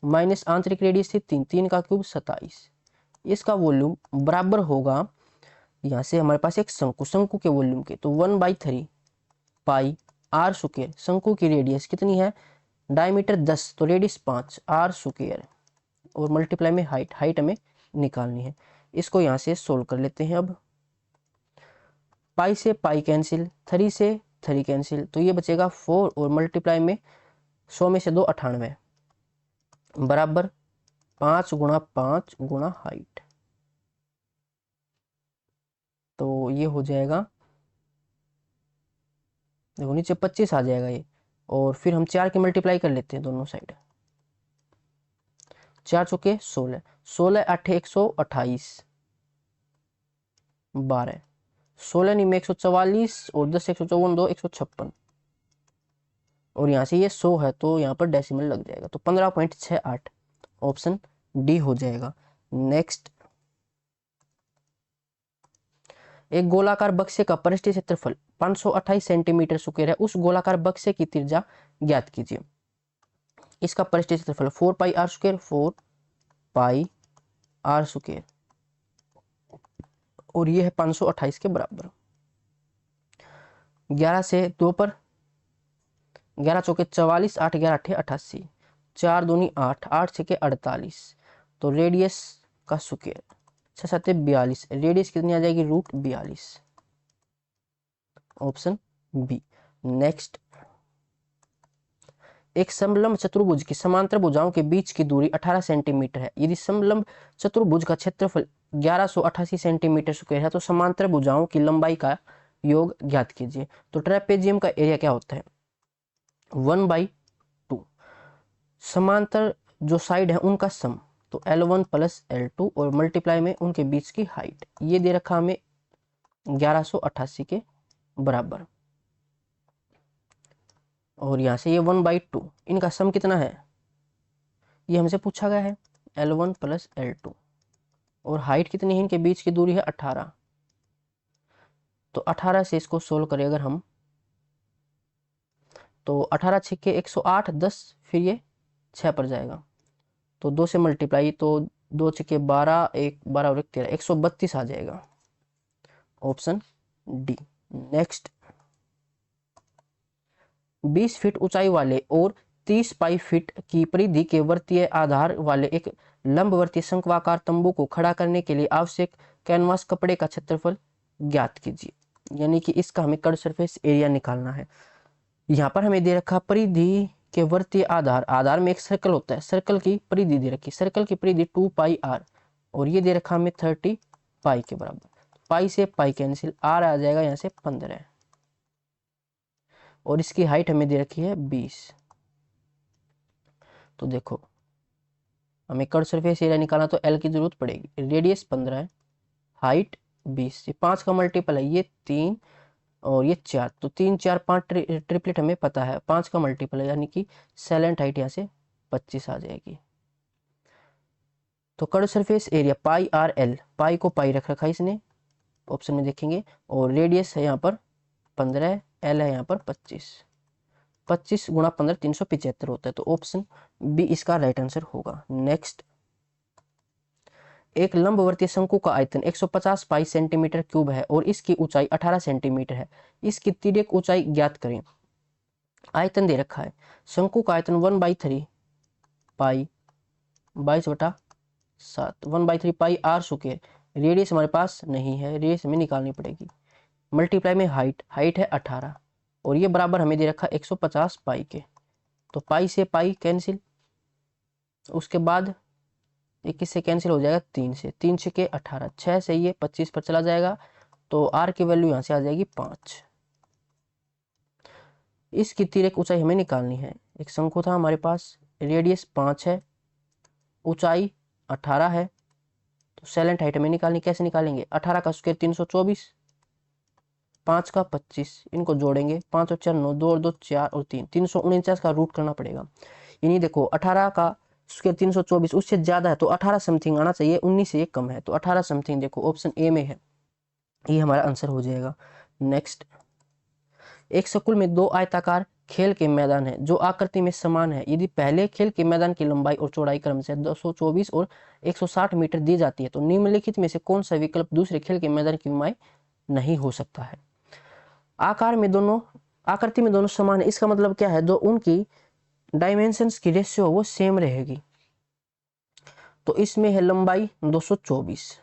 माइनस आंतरिक रेडियस थी 3, 3 का क्यूब 27। इसका वॉल्यूम बराबर होगा यहाँ से हमारे पास एक शंकु, शंकु के वॉल्यूम के, तो 1/3 पाई आर स्क्वायर। शंकु की रेडियस कितनी है, डायमीटर 10 तो रेडियस 5 आर स्क्वायर और मल्टीप्लाई में हाइट, हाइट हमें निकालनी है। इसको यहाँ से सोल्व कर लेते हैं। अब पाई से पाई कैंसिल, 3 से 3 कैंसिल, तो ये बचेगा 4 और मल्टीप्लाई में 100 में से 2 98 बराबर 5 गुणा 5 गुणा हाइट, तो ये हो जाएगा, देखो नीचे 25 आ जाएगा ये, और फिर हम 4 के मल्टीप्लाई कर लेते हैं दोनों साइड, 4 चौके 16, 16 8 128 12, 16 नहीं में 144 और 10 154 2 156 और यहाँ से ये 100 है तो यहाँ पर डेसिमल लग जाएगा, तो 15.68 ऑप्शन डी हो जाएगा। नेक्स्ट, एक गोलाकार बक्से का पृष्ठीय क्षेत्रफल 528 सेंटीमीटर स्क्वायर है, उस गोलाकार बक्से की त्रिज्या ज्ञात कीजिए। इसका पृष्ठीय क्षेत्रफल 4 pi r square, 4 pi r square और ये है 528 के बराबर। 11 से 2 पर 11 चौके 44, 8 11 8 88, 4 दूनी 8, 8 छके 48, तो रेडियस का स्क्वायर 6 7 42, रेडियस कितनी आ जाएगी √42, ऑप्शन बी। नेक्स्ट, एक समलंब चतुर्भुज की समांतर भुजाओं के बीच की दूरी 18 सेंटीमीटर है। यदि समलंब चतुर्भुज का क्षेत्रफल 1188 सेंटीमीटर स्क्वायर है तो समांतर भुजाओं की लंबाई का योग ज्ञात कीजिए। तो ट्रेपेजियम का एरिया क्या होता है 1/2, समांतर जो साइड है उनका सम, तो L1 + L2 और मल्टीप्लाई में उनके बीच की हाइट, ये दे रखा हमें 1188 के बराबर, और यहाँ से ये 1/2, इनका सम कितना है ये हमसे पूछा गया है L1 + L2, और हाइट कितनी है इनके बीच की दूरी है 18, तो 18 से इसको सोल्व करें अगर हम, तो 18 छक्के 108, 10 फिर ये 6 पर जाएगा, तो 2 से मल्टीप्लाई, तो 2 छक्के 12, 1 12 और 1 13, 132 आ जाएगा, ऑप्शन डी। नेक्स्ट, 20 फीट ऊंचाई वाले और 30 पाई फीट की परिधि के वर्तीय आधार वाले एक लंबवर्तीय शंक्वाकार तंबू को खड़ा करने के लिए आवश्यक कैनवास कपड़े का क्षेत्रफल ज्ञात कीजिए। यानी कि इसका हमें कट सरफेस एरिया निकालना है। यहाँ पर हमें दे रखा परिधि के वर्तीय आधार, आधार में एक सर्कल होता है, सर्कल की परिधि दे रखी, सर्कल की परिधि 2πr, और ये दे रखा हमें 30 पाई के बराबर, पाई से पाई कैंसिल, r आ जाएगा यहाँ से 15, और इसकी हाइट हमें दे रखी है 20। तो देखो हमें कट सरफेस एरिया निकालना, तो L की जरूरत पड़ेगी, रेडियस 15 है, हाइट 20, ये 5 का मल्टीपल है, ये 3 और ये 4, तो 3 4 5 ट्रिपलेट हमें पता है, 5 का मल्टीपल है, यानी कि सैलेंट हाइट यहाँ से 25 आ जाएगी। तो कट सरफेस एरिया πr/L, पाई को पाई रख रखा है इसने, ऑप्शन में देखेंगे, और रेडियस है यहाँ पर 15, L है यहाँ पर 25, 25 गुणा 15 375 होता है, तो ऑप्शन बी इसका राइट आंसर होगा। नेक्स्ट, एक लंबवर्तीय शंकु का आयतन 150 पाई सेंटीमीटर क्यूब है और इसकी ऊंचाई 18 सेंटीमीटर है, इसकी तिर्यक ऊंचाई ज्ञात करें। आयतन दे रखा है, शंकु का आयतन 1/3 पाई 22/7, 1/3 पाई r स्क्वायर, रेडियस हमारे पास नहीं है, रेडियस हमें निकालनी पड़ेगी, मल्टीप्लाई में हाइट, हाइट है 18, और ये बराबर हमें दे रखा 150 पाई के, तो पाई से पाई कैंसिल, उसके बाद 21 से कैंसिल हो जाएगा 3 से, 3 छके 18, 6 से ये 25 पर चला जाएगा, तो r की वैल्यू यहाँ से आ जाएगी 5। इसकी तिर्यक ऊंचाई हमें निकालनी है, एक शंकु था हमारे पास, रेडियस 5 है, ऊंचाई 18 है, तो सैलेंट हाइट हमें निकालनी, कैसे निकालेंगे, 18 का स्क्वायर 324, 5 का 25, इनको जोड़ेंगे, 5 और 4 9, 2 और 2 4 और 3, 349 का रूट करना पड़ेगा। यानी देखो 18 का स्क्वायर 324 उससे ज्यादा है, तो 18 समथिंग आना चाहिए, 19 से ये कम है, तो 18 समथिंग देखो ऑप्शन ए में है, ये हमारा आंसर हो जाएगा। नेक्स्ट, एक स्कूल में 2 आयताकार खेल के मैदान है जो आकृति में समान है। यदि पहले खेल के मैदान की लंबाई और चौड़ाई क्रमशः 224 और 160 मीटर दी जाती है, तो निम्नलिखित में से कौन सा विकल्प दूसरे खेल के मैदान की लंबाई नहीं हो सकता है। आकार में दोनों, आकृति में दोनों समान है, इसका मतलब क्या है, दो उनकी डायमेंशंस की रेशियो वो सेम रहेगी। तो इसमें है लंबाई 224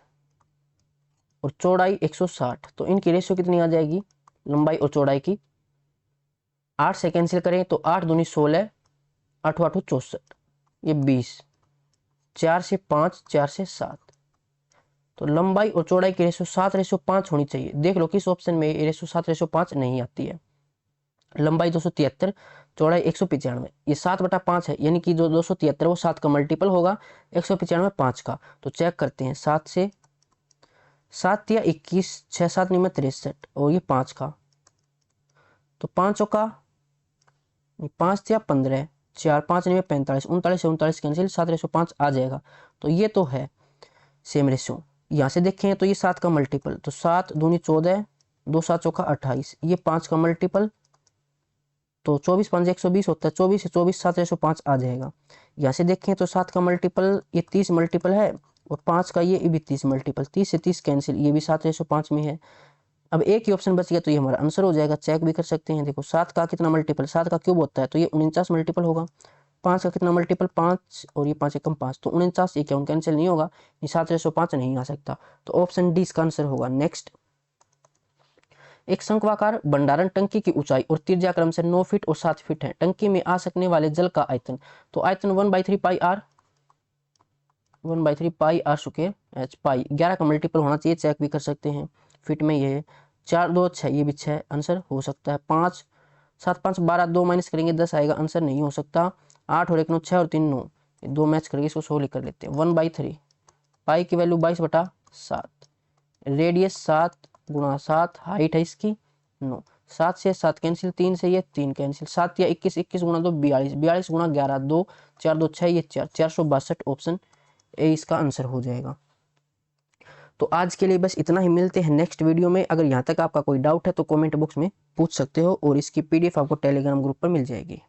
और चौड़ाई 160, तो इनकी रेशियो कितनी आ जाएगी लंबाई और चौड़ाई की, 8 से कैंसिल करें तो 8 दूनी 16, 8 8 64, ये 20, 4 से 5, 4 से 7, तो लंबाई और चौड़ाई की रेशियो 7:5 होनी चाहिए। देख लो किस ऑप्शन में ये रेशियो 7:5 नहीं आती है। लंबाई 273, चौड़ाई 195, ये 7/5 है, यानी कि जो 273 वो 7 का मल्टीपल होगा, 195 5 का, तो चेक करते हैं, 7 से 7 या 21, 6 7 9 63, और ये 5 का, तो 5 का 5 या 15, 4 5 9 45, 39 से 39 कैंसिल, 7:5 आ जाएगा, तो ये तो है सेम रेशियो। यहाँ से देखें तो ये 7 का मल्टीपल, तो 7 दूनी 14, 2 7 चौका 28, ये 5 का मल्टीपल, तो 24 5 120 होता है, 24 से 24 7:5 आ जाएगा। यहाँ से देखें तो 7 का मल्टीपल ये 30 मल्टीपल है, और 5 का ये भी 30 मल्टीपल, 30 से 30 कैंसिल, ये भी 7:5 में है। अब एक ही ऑप्शन बच गया, तो ये हमारा आंसर हो जाएगा। चेक भी कर सकते हैं, देखो 7 का कितना मल्टीपल, 7 का क्यूब होता है, तो ये 49 मल्टीपल होगा, 5 का कितना मल्टीपल 5 और ये 5 एकम 5 तो 49, ये क्या कैंसिल नहीं होगा, ये 7/5 नहीं आ सकता, तो ऑप्शन डी इसका आंसर होगा। नेक्स्ट, एक शंक्वाकार भंडारण टंकी की ऊंचाई और त्रिज्या क्रम से 9 फीट और 7 फीट है। टंकी में आ सकने वाले जल का आयतन, तो आयतन 1/3 pi r, 1/3 pi r square h, pi 11 का मल्टीपल होना चाहिए, चेक भी कर सकते हैं। फिट में ये 4 2 6, ये भी 6 आंसर हो सकता है। 5 7 5 12, 2 माइनस करेंगे 10 आएगा, आंसर नहीं हो सकता। 8 और 1 9, 6 और 3 9, 2 मैच करके इसको 16 कर लेते हैं। 1/3 पाई की वैल्यू 22/7, रेडियस 7 गुणा 7, हाइट है इसकी 9, 7 से 7 कैंसिल, 3 से ये 3 कैंसिल, 7 या 21, 21 गुणा 2 42, 42 गुणा 11 2, 4 2 6, ये 4, 462, ऑप्शन ए इसका आंसर हो जाएगा। तो आज के लिए बस इतना ही, मिलते हैं नेक्स्ट वीडियो में। अगर यहाँ तक आपका कोई डाउट है तो कमेंट बॉक्स में पूछ सकते हो, और इसकी पीडीएफ आपको टेलीग्राम ग्रुप पर मिल जाएगी।